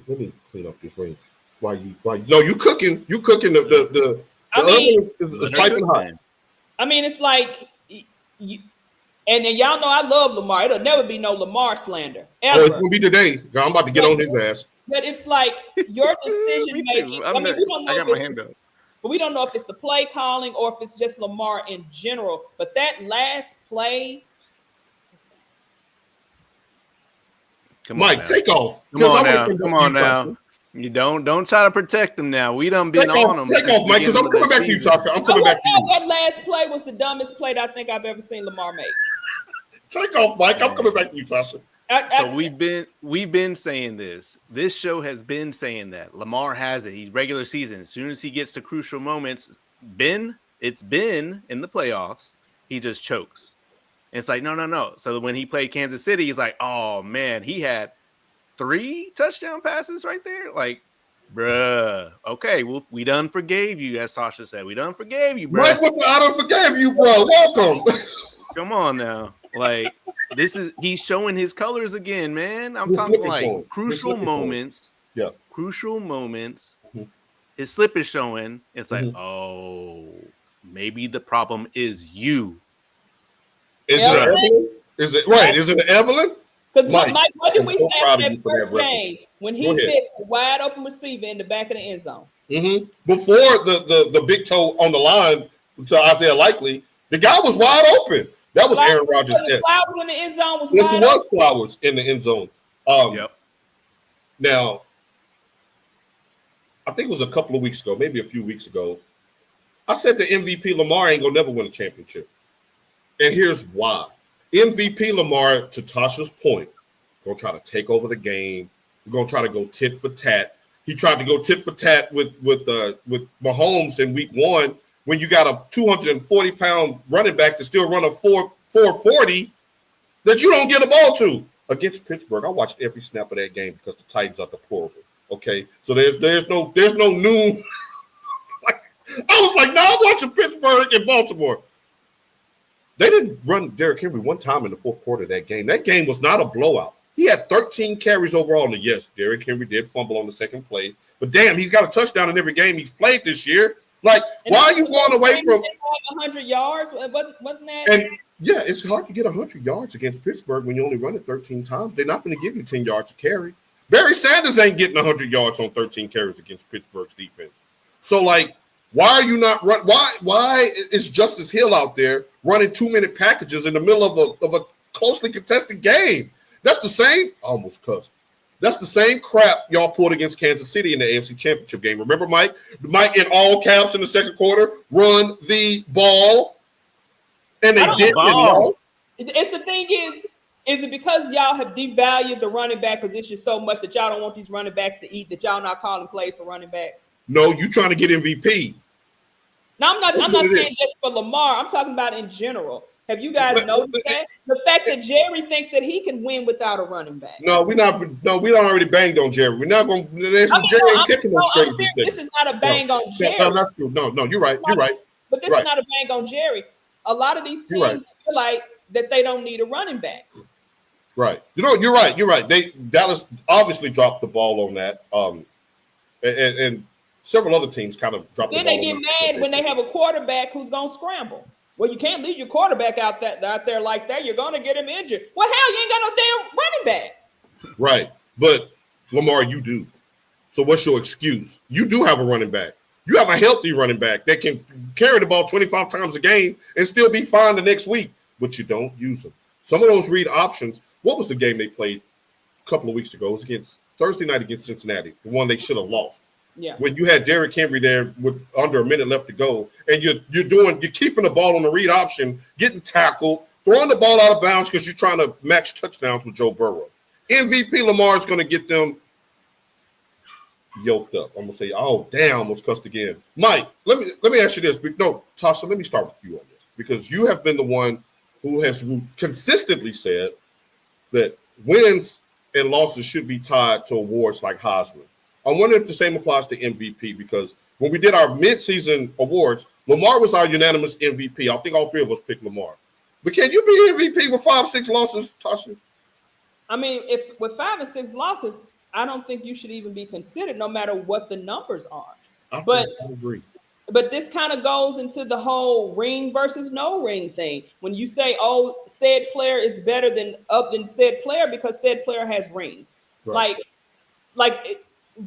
Let me clean up this ring. No, you cooking the oven is piping hot. I mean, it's like and then y'all know I love Lamar. It'll never be no Lamar slander ever. Oh, it's gonna be today. I'm about to get on his ass. But it's like your decision Me making. too. I mean, we don't know I if got my it's hand up. but we don't know if it's the play calling or if it's just Lamar in general. But that last play, Come on Mike, now. take off. Come Because on I'm going to now. come back Come to you, on now. Tasha. You don't try to protect them now. We done been on them Take since off, the Mike, because beginning I'm of the coming back to you, season. Tasha. I'm coming back to you. that last play was the dumbest play that I think I've ever seen Lamar make. Take off, Mike. I'm coming back to you, Tasha. So we've been saying this. This show has been saying that Lamar has it. He's regular season. As soon as he gets to crucial moments, it's been in the playoffs. He just chokes. And it's like no. So when he played Kansas City, he's like, oh man, he had 3 touchdown passes right there. Like, bruh. Okay, well, we done forgave you, as Tasha said. We done forgave you, bruh. Mike, I done forgave you, bro. Welcome. Come on now. Like, he's showing his colors again, man. I'm His talking slip is like showing. crucial moments. Yeah. Crucial moments. Mhm. His slip is showing. It's like, Mhm. oh, maybe the problem is you. Is it Evelyn? Is it right? Is it Evelyn? Because Mike, what did I'm we so say proud after of that you for first that reference. game when he missed a wide open receiver in the back of the end zone? Mm-hmm. Before the big toe on the line to Isaiah Likely, the guy was wide open. That was Aaron Rodgers. The Flowers in the end zone was Yes, wide it was open. Flowers in the end zone. Yep. Now, I think it was a couple of weeks ago, maybe a few weeks ago. I said the MVP Lamar ain't gonna never win a championship, and here's why. MVP Lamar, to Tasha's point, gonna try to take over the game. We're gonna try to go tit for tat. He tried to go tit for tat with Mahomes in week 1 when you got a 240-pound running back that still run a 4.40 that you don't get a ball to. Against Pittsburgh, I watched every snap of that game because the Titans are deplorable. Okay, so there's no new. Like, I was like, no, I'm watching Pittsburgh and Baltimore. They didn't run Derrick Henry one time in the fourth quarter of that game. That game was not a blowout. He had 13 carries overall. And yes, Derrick Henry did fumble on the second play. But damn, he's got a touchdown in every game he's played this year. Like, why are you going away from 100 yards? Wasn't that? And yeah, it's hard to get 100 yards against Pittsburgh when you only run it 13 times. They're not going to give you 10 yards to carry. Barry Sanders ain't getting 100 yards on 13 carries against Pittsburgh's defense. So, like, why are you not run? Why is Justice Hill out there running 2-minute packages in the middle of a closely contested game? That's the same. I almost cussed. That's the same crap y'all pulled against Kansas City in the AFC Championship game. Remember, Mike? Mike in all caps in the second quarter, run the ball, and they did. It's the thing is it because y'all have devalued the running back position so much that y'all don't want these running backs to eat that y'all not calling plays for running backs? No, you trying to get MVP. No, I'm not saying just for Lamar. I'm talking about in general. Have you guys noticed that? The fact that Jerry thinks that he can win without a running back. No, we don't already banged on Jerry. We're not going to. Jerry ain't catching no straight. This is not a bang on Jerry. No, that's true. No, you're right. You're right. But this is not a bang on Jerry. A lot of these teams feel like that they don't need a running back. Right. You're right. You're right. Dallas obviously dropped the ball on that. And several other teams kind of dropped the ball. Then they get mad when they have a quarterback who's going to scramble. Well, you can't leave your quarterback out there like that. You're going to get him injured. Well, hell, you ain't got no damn running back. Right. But, Lamar, you do. So what's your excuse? You do have a running back. You have a healthy running back that can carry the ball 25 times a game and still be fine the next week, but you don't use them. Some of those read options. What was the game they played a couple of weeks ago? It was against Thursday night against Cincinnati, the one they should have lost. Yeah. When you had Derrick Henry there with under a minute left to go, and you're keeping the ball on the read option, getting tackled, throwing the ball out of bounds because you're trying to match touchdowns with Joe Burrow. MVP Lamar is going to get them yoked up. I'm gonna say, oh damn, I almost cussed again. Mike, let me ask you this. No, Tasha, let me start with you on this because you have been the one who has consistently said that wins and losses should be tied to awards like Heisman. I wonder if the same applies to MVP because when we did our midseason awards, Lamar was our unanimous MVP. I think all three of us picked Lamar. But can you be MVP with 5-6 losses, Tasha? I mean, if with 5 and 6 losses, I don't think you should even be considered, no matter what the numbers are. I agree. But this kind of goes into the whole ring versus no ring thing. When you say, "Oh, said player is better than said player because said player has rings,"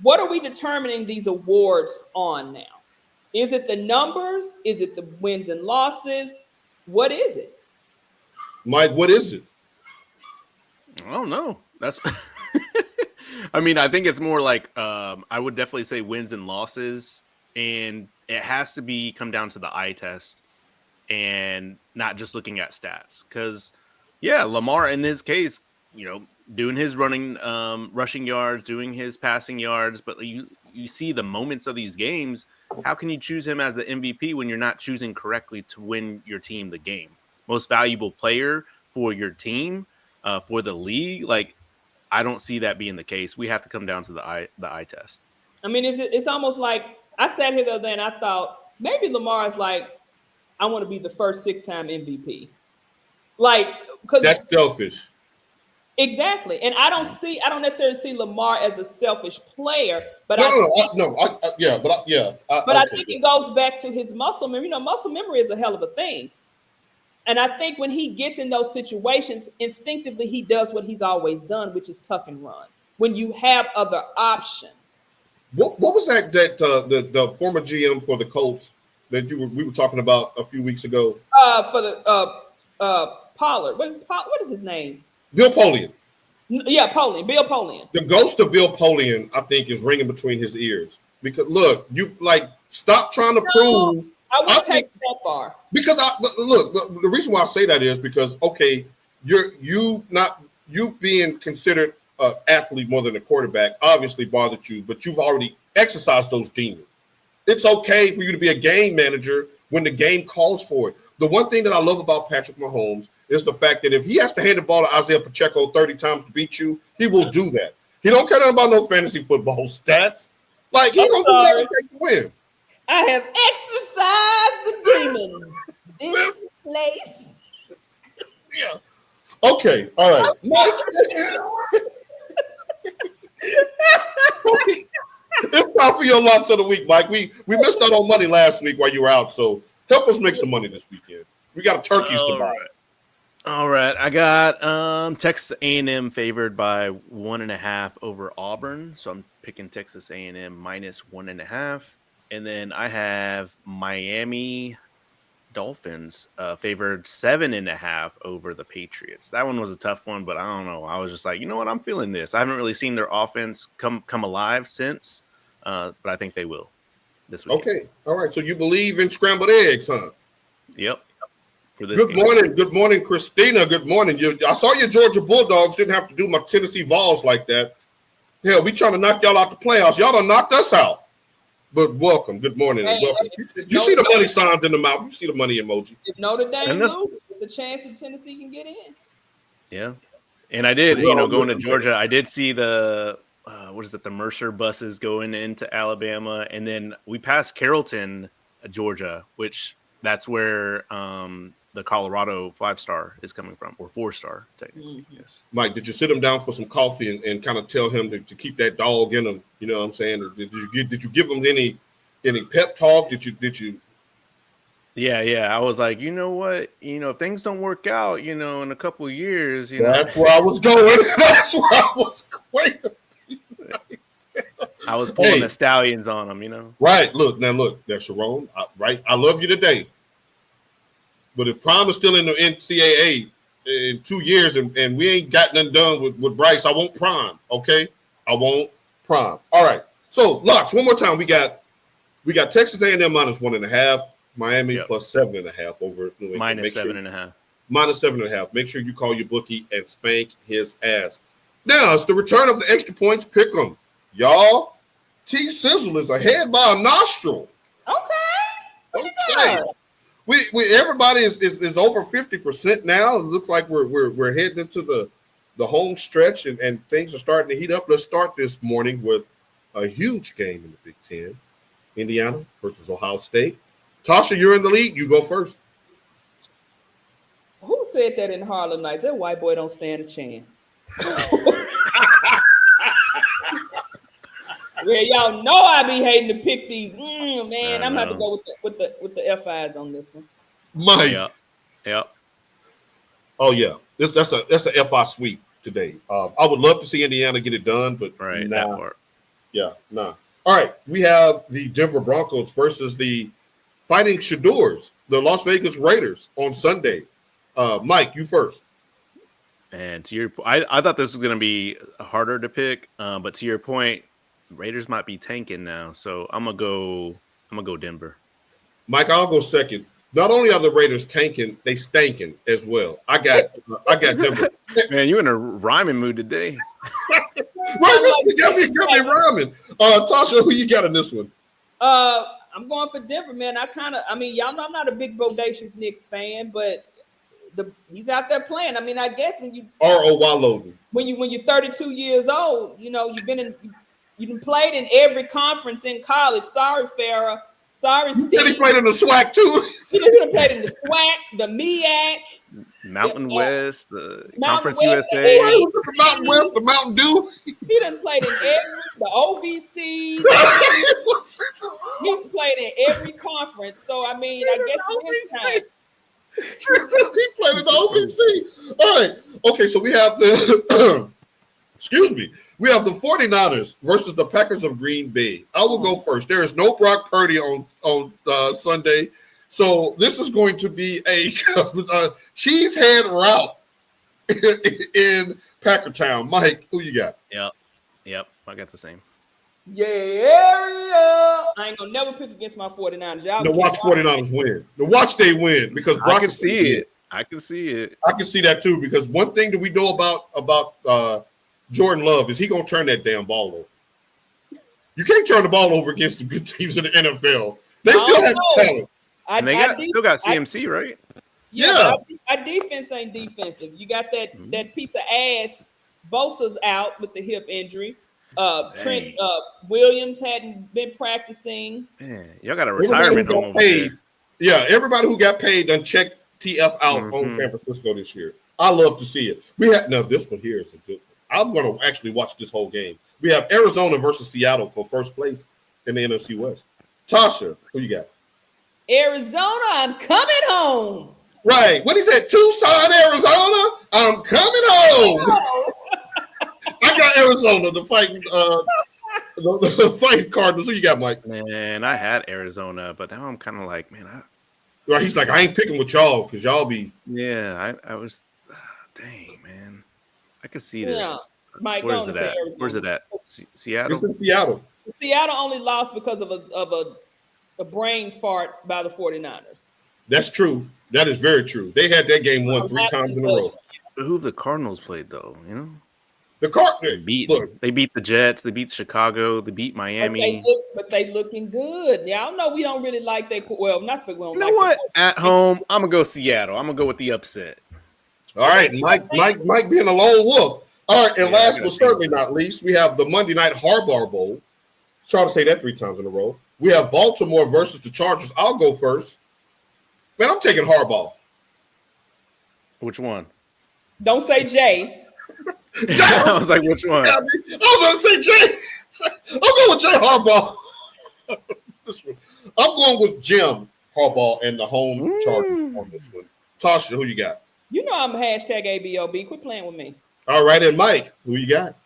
what are we determining these awards on now? Is it the numbers? Is it the wins and losses? What is it? Mike, what is it? I don't know. That's. I mean, I think it's more like I would definitely say wins and losses, and it has to come down to the eye test, and not just looking at stats. Because, yeah, Lamar in this case, doing his rushing yards, doing his passing yards, but you see the moments of these games. How can you choose him as the MVP when you're not choosing correctly to win your team the game? Most valuable player for your team, for the league, like I don't see that being the case. We have to come down to the eye test. I mean, it's almost like I sat here the other day and I thought maybe Lamar is like, I want to be the first 6-time MVP. Because that's selfish. Exactly. And I don't necessarily see Lamar as a selfish player, but I think it goes back to his muscle memory. Muscle memory is a hell of a thing. And I think when he gets in those situations, instinctively he does what he's always done, which is tuck and run. When you have other options. What was that the former GM for the Colts that we were talking about a few weeks ago? For the Pollard. What is his name? Bill Polian. Yeah, Polian. Bill Polian. The ghost of Bill Polian, I think, is ringing between his ears. Because look, stop trying to prove. I wouldn't take it that far. Because the reason why I say that is because you being considered an athlete more than a quarterback obviously bothered you, but you've already exercised those demons. It's okay for you to be a game manager when the game calls for it. The one thing that I love about Patrick Mahomes is the fact that if he has to hand the ball to Isaiah Pacheco 30 times to beat you, he will do that. He don't care about no fantasy football stats. Like he's gonna do that to take the win. I have exercised the demons. This place. Yeah. Okay. All right. It's time for your lots of the week, Mike. We missed out on money last week while you were out, so help us make some money this weekend. We got turkeys to buy. All right. I got Texas A&M favored by 1.5 over Auburn, so I'm picking Texas A&M -1.5. And then I have Miami Dolphins favored 7.5 over the Patriots. That one was a tough one, but I don't know. I was just like, you know what? I'm feeling this. I haven't really seen their offense come alive since, but I think they will this week. Okay. All right. So you believe in scrambled eggs, huh? Yep. For this Good morning. Good morning, Christina. Good morning. I saw your Georgia Bulldogs didn't have to do my Tennessee Vols like that. Hell, we trying to knock y'all out the playoffs. Y'all done knocked us out. But welcome. Good morning. And welcome. You see the money signs in the mouth. You see the money emoji. If Notre Dame loses, there's a chance that Tennessee can get in. Yeah. And I did, going to Georgia, I did see the, the Mercer buses going into Alabama. And then we passed Carrollton, Georgia, which that's where the Colorado 5-star is coming from, or 4-star, technically. Mm-hmm. Yes. Mike, did you sit him down for some coffee and kind of tell him to keep that dog in him? You know what I'm saying? Or did you give him any pep talk? Did you? Yeah. I was like, you know what? If things don't work out, in a couple of years, That's where I was going. That's where I was going. I was pulling the stallions on them, Right. Look, that's Sharon. Right. I love you today. But if Prime is still in the NCAA in 2 years and we ain't got nothing done with Bryce, I won't Prime. Okay. I won't Prime. All right. So Locks, one more time. We got Texas A&M -1.5, Miami plus 7.5 over New England. -7.5. -7.5. Make sure you call your bookie and spank his ass. Now it's the return of the extra points pick 'em. Y'all, T Sizzle is ahead by a nostril. Okay. We everybody is over 50% now. It looks like we're heading into the home stretch and things are starting to heat up. Let's start this morning with a huge game in the Big Ten. Indiana versus Ohio State. Tasha, you're in the league. You go first. Who said that in Harlem Nights? That white boy don't stand a chance. Well, y'all know I be hating to pick these. Man, I'm gonna have to go with the F5s on this one. Mike. Yep. Oh yeah, that's a FI sweep today. I would love to see Indiana get it done, but right, nah, Yeah, nah. All right, we have the Denver Broncos versus the Fighting Shadors, the Las Vegas Raiders on Sunday. Mike, you first. And to your, I thought this was going to be harder to pick, but to your point, Raiders might be tanking now, so I'm gonna go Denver. Mike, I'll go second. Not only are the Raiders tanking, they stanking as well. I got Denver. Man, you in a rhyming mood today? Right, this got me rhyming. Tasha, who you got in this one? I'm going for Denver, man. I mean, y'all know I'm not a big bodacious Knicks fan, but he's out there playing. I mean, I guess when you R.O.Y. Logan. When you're 32 years old, you've played in every conference in college. Sorry, Farrah. Sorry, Steve. He played in the SWAC too. He done played in the SWAC, the MEAC, Mountain West, the Mountain Conference West, USA. The Mountain West, the Mountain Dew. He done played in the OVC. He's played in every conference. So I mean, I guess this time. He played in the OVC. All right. Okay, so we have the excuse me. We have the 49ers versus the Packers of Green Bay. I will go first. There is no Brock Purdy on Sunday. So this is going to be a cheesehead route in Packertown. Mike, who you got? Yep. I got the same. Yeah. I ain't gonna never pick against my 49ers. Y'all No, watch 49ers win. The watch they win because Brock I can see it. I can see that too because one thing that we know about Jordan Love is he gonna turn that damn ball over. You can't turn the ball over against the good teams in the NFL. They still have talent. And they still got CMC, right? Yeah. Our defense ain't defensive. You got that piece of ass. Bosa's out with the hip injury. Trent Williams hadn't been practicing. Man, y'all got a retirement home over there. Yeah, everybody who got paid done checked TF out on San Francisco this year. I love to see it. This one here is a good one. I'm going to actually watch this whole game. We have Arizona versus Seattle for first place in the NFC West. Tasha, who you got? Arizona, I'm coming home. Right. What he said, Tucson, Arizona, I'm coming home. I got Arizona, the fighting Cardinals. Who you got, Mike? Man, I had Arizona, but now I'm kind of like, man. Right, he's like, I ain't picking with y'all because y'all be. Yeah, I was. Dang, man. I could see this. Yeah. Mike, Where's it at? Where's it at? Seattle? It's in Seattle. Seattle only lost because of a brain fart by the 49ers. That's true. That is very true. They had that game won 3 times in a row. But who the Cardinals played, though, you know? They beat the Jets. They beat Chicago. They beat Miami. But they looking good. Y'all know we don't really like that. Well, not for you know what? At home, I'm gonna go Seattle. I'm gonna go with the upset. All right, Mike being a lone wolf. All right, and last but certainly not least, we have the Monday Night Harbaugh Bowl. Try to say that 3 times in a row. We have Baltimore versus the Chargers. I'll go first. Man, I'm taking Harbaugh. Which one? Don't say Jay. I was like, which one? I was going to say Jay. I'm going with Jay Harbaugh. This one. I'm going with Jim Harbaugh and the home Chargers on this one. Tasha, who you got? You know I'm hashtag ABOB. Quit playing with me. All right, and Mike, who you got?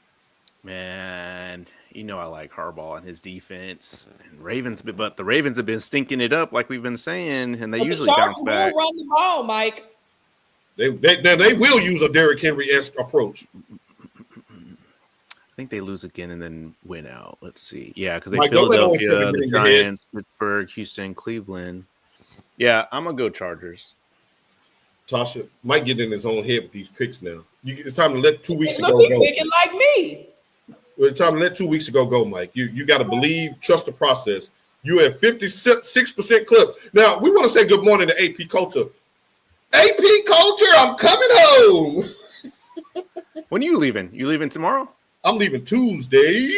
Man, you know I like Harbaugh and his defense and Ravens, but the Ravens have been stinking it up like we've been saying, and they usually bounce back. Will run the ball, Mike. They will use a Derrick Henry-esque approach. I think they lose again and then win out. Let's see. Yeah, because they Philadelphia, the Giants, Pittsburgh, Houston, Cleveland. Yeah, I'm going to go Chargers. Tasha might get in his own head with these picks now. It's time to let 2 weeks ago go. Picking like me. It's time to let 2 weeks ago go, Mike. You got to believe, trust the process. You have 56% clip. Now, we want to say good morning to AP Coulter. AP Coulter, I'm coming home. When are you leaving? You leaving tomorrow? I'm leaving Tuesday.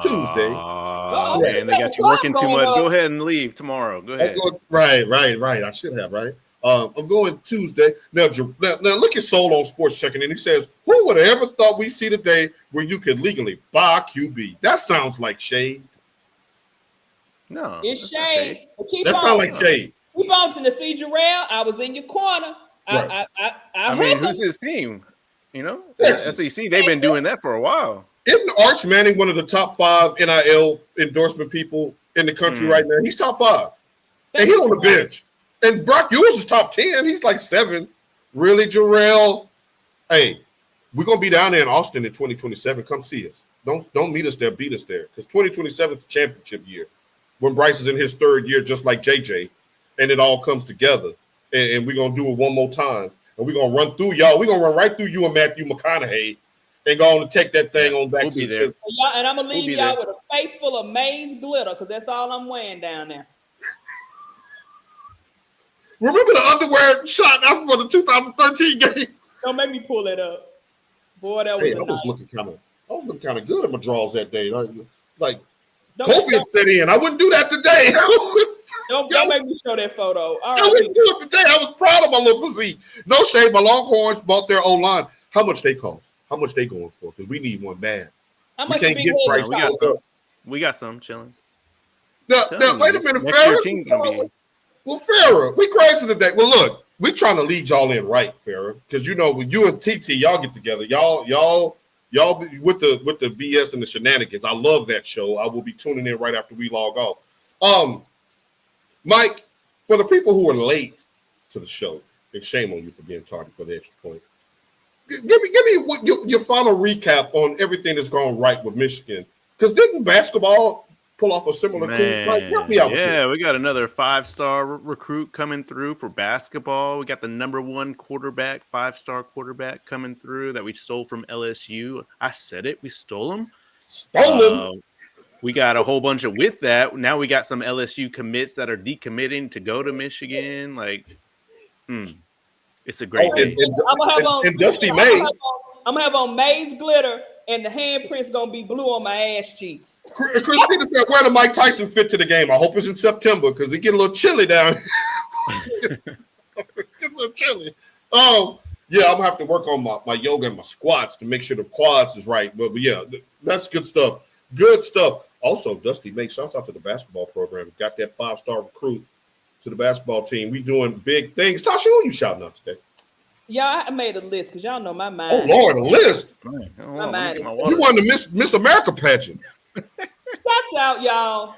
Man, they got you working too much. Go ahead and leave tomorrow. Go ahead. Right. I should have, right? I'm going Tuesday. Now look at Soul on Sports Checking in. He says, who would have ever thought we see the day where you could legally buy QB? That sounds like shade. No. It's shade. That sounds like shade. Keep on to see Jarrell. I was in your corner. Right. I mean, who's his team? You know, SEC, they've been doing that for a while. Isn't Arch Manning one of the top 5 NIL endorsement people in the country right now? He's top 5. And he's on the bench. And Brock Ewers is top 10. He's like 7. Really, Jarrell? Hey, we're going to be down there in Austin in 2027. Come see us. Don't meet us there. Beat us there. Because 2027 is the championship year. When Bryce is in his 3rd year, just like JJ. And it all comes together. And we're going to do it one more time. And we're going to run through y'all. We're going to run right through you and Matthew McConaughey. And go on to take that thing on back to there. And I'm going to leave y'all with a face full of maize glitter because that's all I'm wearing down there. Remember the underwear shot out for the 2013 game? Don't make me pull it up. Boy, that was I was looking kind of good at my draws that day. Like COVID set in. I wouldn't do that today. Don't make me show that photo. All right. I wouldn't do it today. I was proud of my little physique. No shade. My Longhorns bought their own line. How much they cost? How much they going for? Because we need one bad. How much we can't get price. We got some chilling. Now wait a minute, Farrah. Well, Farrah, we crazy today. Well, look, we trying to lead y'all in right, Farrah, because you know when you and TT y'all get together, y'all with the BS and the shenanigans. I love that show. I will be tuning in right after we log off. Mike, for the people who are late to the show, and shame on you for being tardy for the extra point. Give me what your final recap on everything that's gone right with Michigan. Because didn't basketball pull off a similar coup? Like, help me out with this. We got another 5-star recruit coming through for basketball. We got the number 1 quarterback, 5-star quarterback coming through that we stole from LSU. I said it. We stole him. Stole him. We got a whole bunch of with that. Now we got some LSU commits that are decommitting to go to Michigan. Like, it's a great day. I'm gonna have on Dusty May. I'm gonna have on maize glitter, and the handprint's gonna be blue on my ass cheeks. Chris Peter said, "Where did Mike Tyson fit to the game?" I hope it's in September because it get a little chilly down. Get a little chilly. Oh yeah, I'm gonna have to work on my yoga and my squats to make sure the quads is right. But yeah, that's good stuff. Good stuff. Also, Dusty May, shouts out to the basketball program. Got that 5-star recruit to the basketball team. We doing big things. Tasha, who you shouting out today? Yeah, I made a list because y'all know my mind. Oh Lord, a list. My mind is. You won the Miss America pageant. Shouts out, y'all.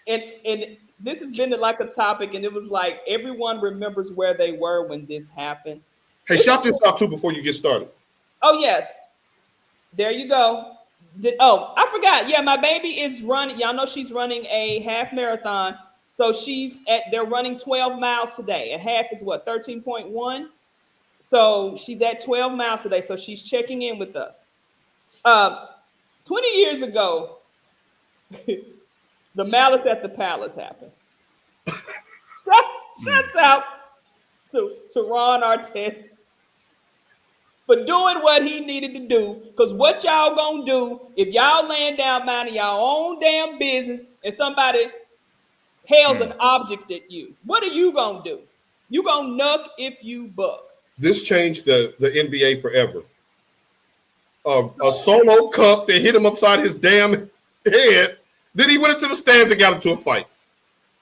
And this has been like a topic, and it was like everyone remembers where they were when this happened. Hey, shout this out too before you get started. Oh yes, there you go. I forgot. Yeah, my baby is running. Y'all know she's running a half marathon. So they're running 12 miles today. A half is what, 13.1? So she's at 12 miles today. So she's checking in with us. 20 years ago, the Malice at the Palace happened. Shouts out to Ron Artest for doing what he needed to do. Because what y'all gonna do if y'all laying down minding y'all own damn business and somebody hails an object at you? What are you gonna do? You gonna nuck if you buck. This changed the NBA forever. A solo cup that hit him upside his damn head. Then he went into the stands and got into a fight.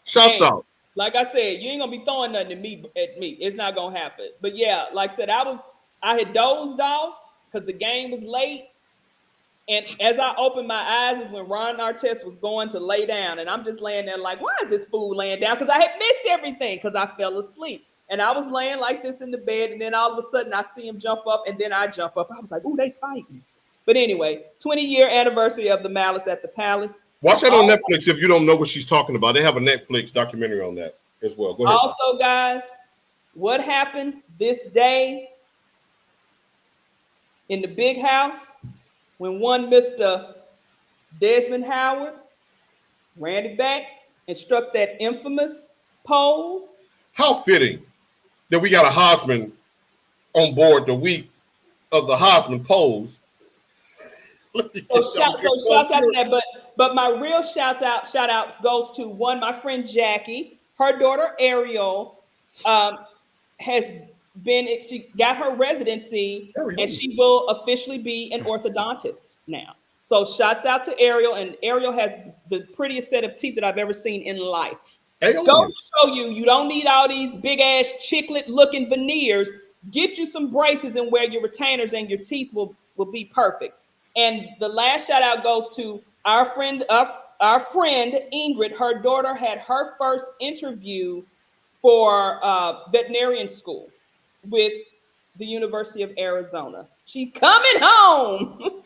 Shouts out. Like I said, you ain't gonna be throwing nothing at me. It's not gonna happen. But yeah, like I said, I had dozed off because the game was late. And as I opened my eyes is when Ron Artest was going to lay down. And I'm just laying there like, why is this fool laying down? Because I had missed everything because I fell asleep. And I was laying like this in the bed. And then all of a sudden I see him jump up and then I jump up. I was like, ooh, they fighting. But anyway, 20-year anniversary of the Malice at the Palace. Watch that on Netflix if you don't know what she's talking about. They have a Netflix documentary on that as well. Go ahead. Also, guys, what happened this day in the big house when one Mr. Desmond Howard ran it back and struck that infamous pose? How fitting that we got a Heisman on board the week of the Heisman pose. So shouts out to that, but my real shout out goes to one, my friend Jackie. Her daughter Ariel she got her residency and she will officially be an orthodontist now. So shouts out to Ariel, and Ariel has the prettiest set of teeth that I've ever seen in life. Go to show you don't need all these big ass chiclet looking veneers. Get you some braces and wear your retainers and your teeth will be perfect. And the last shout out goes to our friend Ingrid. Her daughter had her first interview for veterinarian school with the University of Arizona. She's coming home.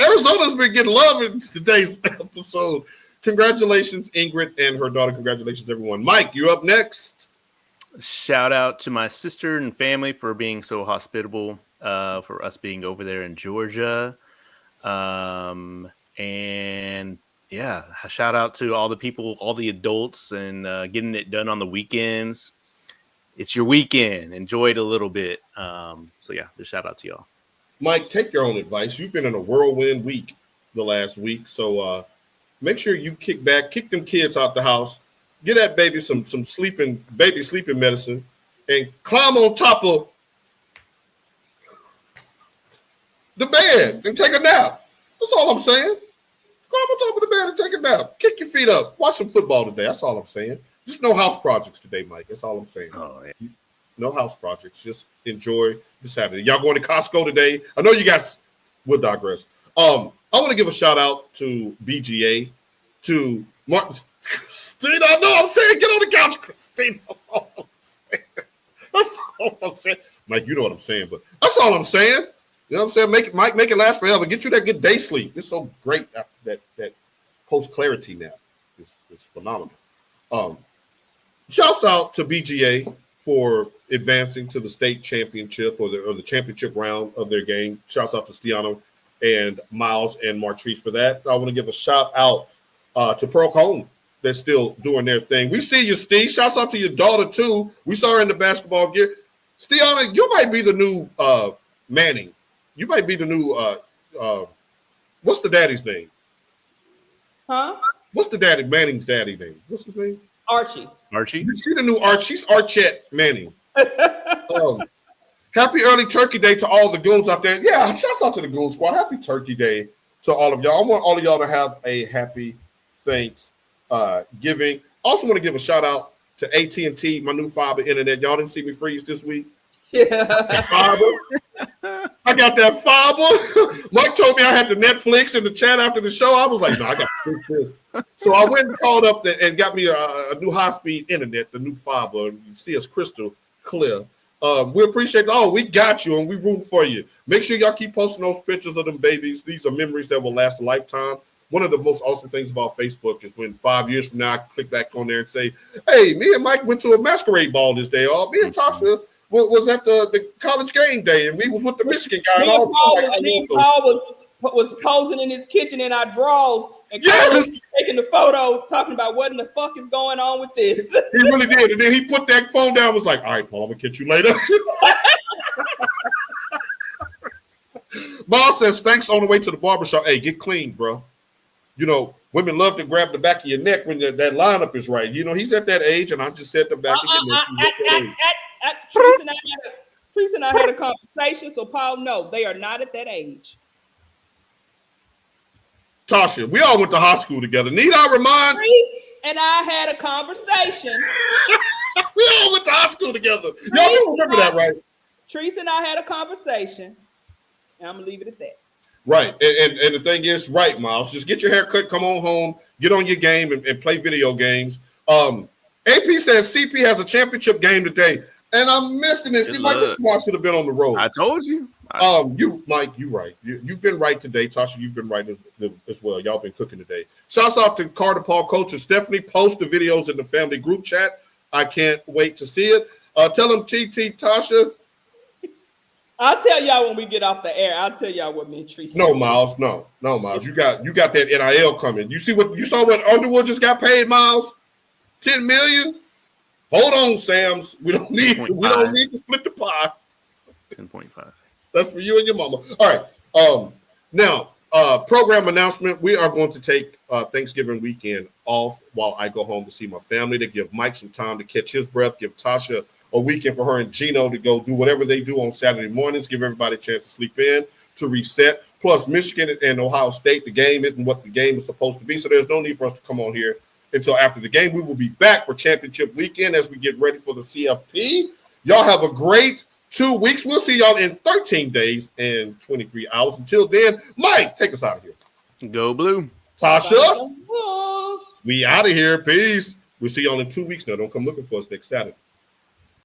Arizona's been getting love in today's episode. Congratulations, Ingrid and her daughter. Congratulations, everyone. Mike, you up next. Shout out to my sister and family for being so hospitable, for us being over there in Georgia. And yeah, shout out to all the people, all the adults, and getting it done on the weekends. It's your weekend. Enjoy it a little bit. So yeah, just shout out to y'all. Mike, take your own advice. You've been in a whirlwind week the last week. So make sure you kick them kids out the house, get that baby some baby sleeping medicine, and climb on top of the bed and take a nap. That's all I'm saying. Climb on top of the bed and take a nap. Kick your feet up. Watch some football today. That's all I'm saying. Just no house projects today, Mike. That's all I'm saying. Oh, yeah. No house projects. Just enjoy this Saturday. Y'all going to Costco today? I know you guys will digress. I want to give a shout out to BGA, to Mark. Christina, I know I'm saying get on the couch, Christina. That's all I'm saying. Mike, you know what I'm saying, but that's all I'm saying. You know what I'm saying? Make it last forever. Get you that good day sleep. It's so great after that post clarity nap. It's phenomenal. Shouts out to BGA for advancing to the state championship or the championship round of their game. Shouts out to Stiano and Miles and Martrice for that. I want to give a shout out to Pearl Cone. They're still doing their thing. We see you, Steve. Shouts out to your daughter, too. We saw her in the basketball gear. Stiano, you might be the new Manning. You might be the new what's the daddy's name? Huh? What's the Manning's daddy name? What's his name? Archie. You see the new Archie? She's Archette Manning. Happy early Turkey Day to all the goons out there. Yeah, shouts out to the Goon Squad. Happy Turkey Day to all of y'all. I want all of y'all to have a happy Thanksgiving. Also want to give a shout out to AT&T, my new fiber internet. Y'all didn't see me freeze this week. Yeah. Fiber. I got that fiber. Mike told me I had the Netflix in the chat after the show. I was like, no, I got to fix this. So I went and called up and got me a new high-speed internet, the new fiber. You see us crystal clear. We appreciate we got you and we root for you. Make sure y'all keep posting those pictures of them babies. These are memories that will last a lifetime. One of the most awesome things about Facebook is when 5 years from now I click back on there and say, hey, me and Mike went to a masquerade ball this day. Me and Tasha was at the college game day, and we was with the Michigan guy. Paul was posing in his kitchen in our drawers, and yes, taking the photo, talking about what in the fuck is going on with this. He really did, and then he put that phone down. Was like, all right, Paul, I'm gonna catch you later. Boss says, thanks on the way to the barbershop. Hey, get clean, bro. You know, women love to grab the back of your neck when that lineup is right. You know, he's at that age, and I just said the back of your neck. Treese and I had a conversation, so Paul, no, they are not at that age. Tasha, we all went to high school together. Need I remind? Treese and I had a conversation. We all went to high school together. Y'all do remember that, right? Treese and I had a conversation, and I'm gonna leave it at that. Right, and the thing is, right, Miles, just get your hair cut, come on home, get on your game, and play video games. AP says CP has a championship game today, and I'm missing it. See, Mike, this is why I should have been on the road. I told you. Mike, you're right. You've been right today. Tasha, you've been right as well. Y'all been cooking today. Shouts out to Carter Paul Coach and Stephanie. Post the videos in the family group chat. I can't wait to see it. Tell them TT, Tasha. I'll tell y'all when we get off the air. I'll tell y'all what me and Treese. No, Miles. No, Miles. You got that NIL coming. You saw what Underwood just got paid, Miles? $10 million. Hold on, Sams. We don't need to split the pie. 10.5. That's for you and your mama. All right. Now, program announcement. We are going to take Thanksgiving weekend off while I go home to see my family, to give Mike some time to catch his breath, give Tasha a weekend for her and Gino to go do whatever they do on Saturday mornings, give everybody a chance to sleep in, to reset. Plus, Michigan and Ohio State, the game isn't what the game is supposed to be, so there's no need for us to come on here until after the game. We will be back for championship weekend as we get ready for the CFP. Y'all have a great 2 weeks. We'll see y'all in 13 days and 23 hours. Until then, Mike, take us out of here. Go Blue. Tasha, we out of here. Peace. We'll see y'all in 2 weeks now. Don't come looking for us next Saturday.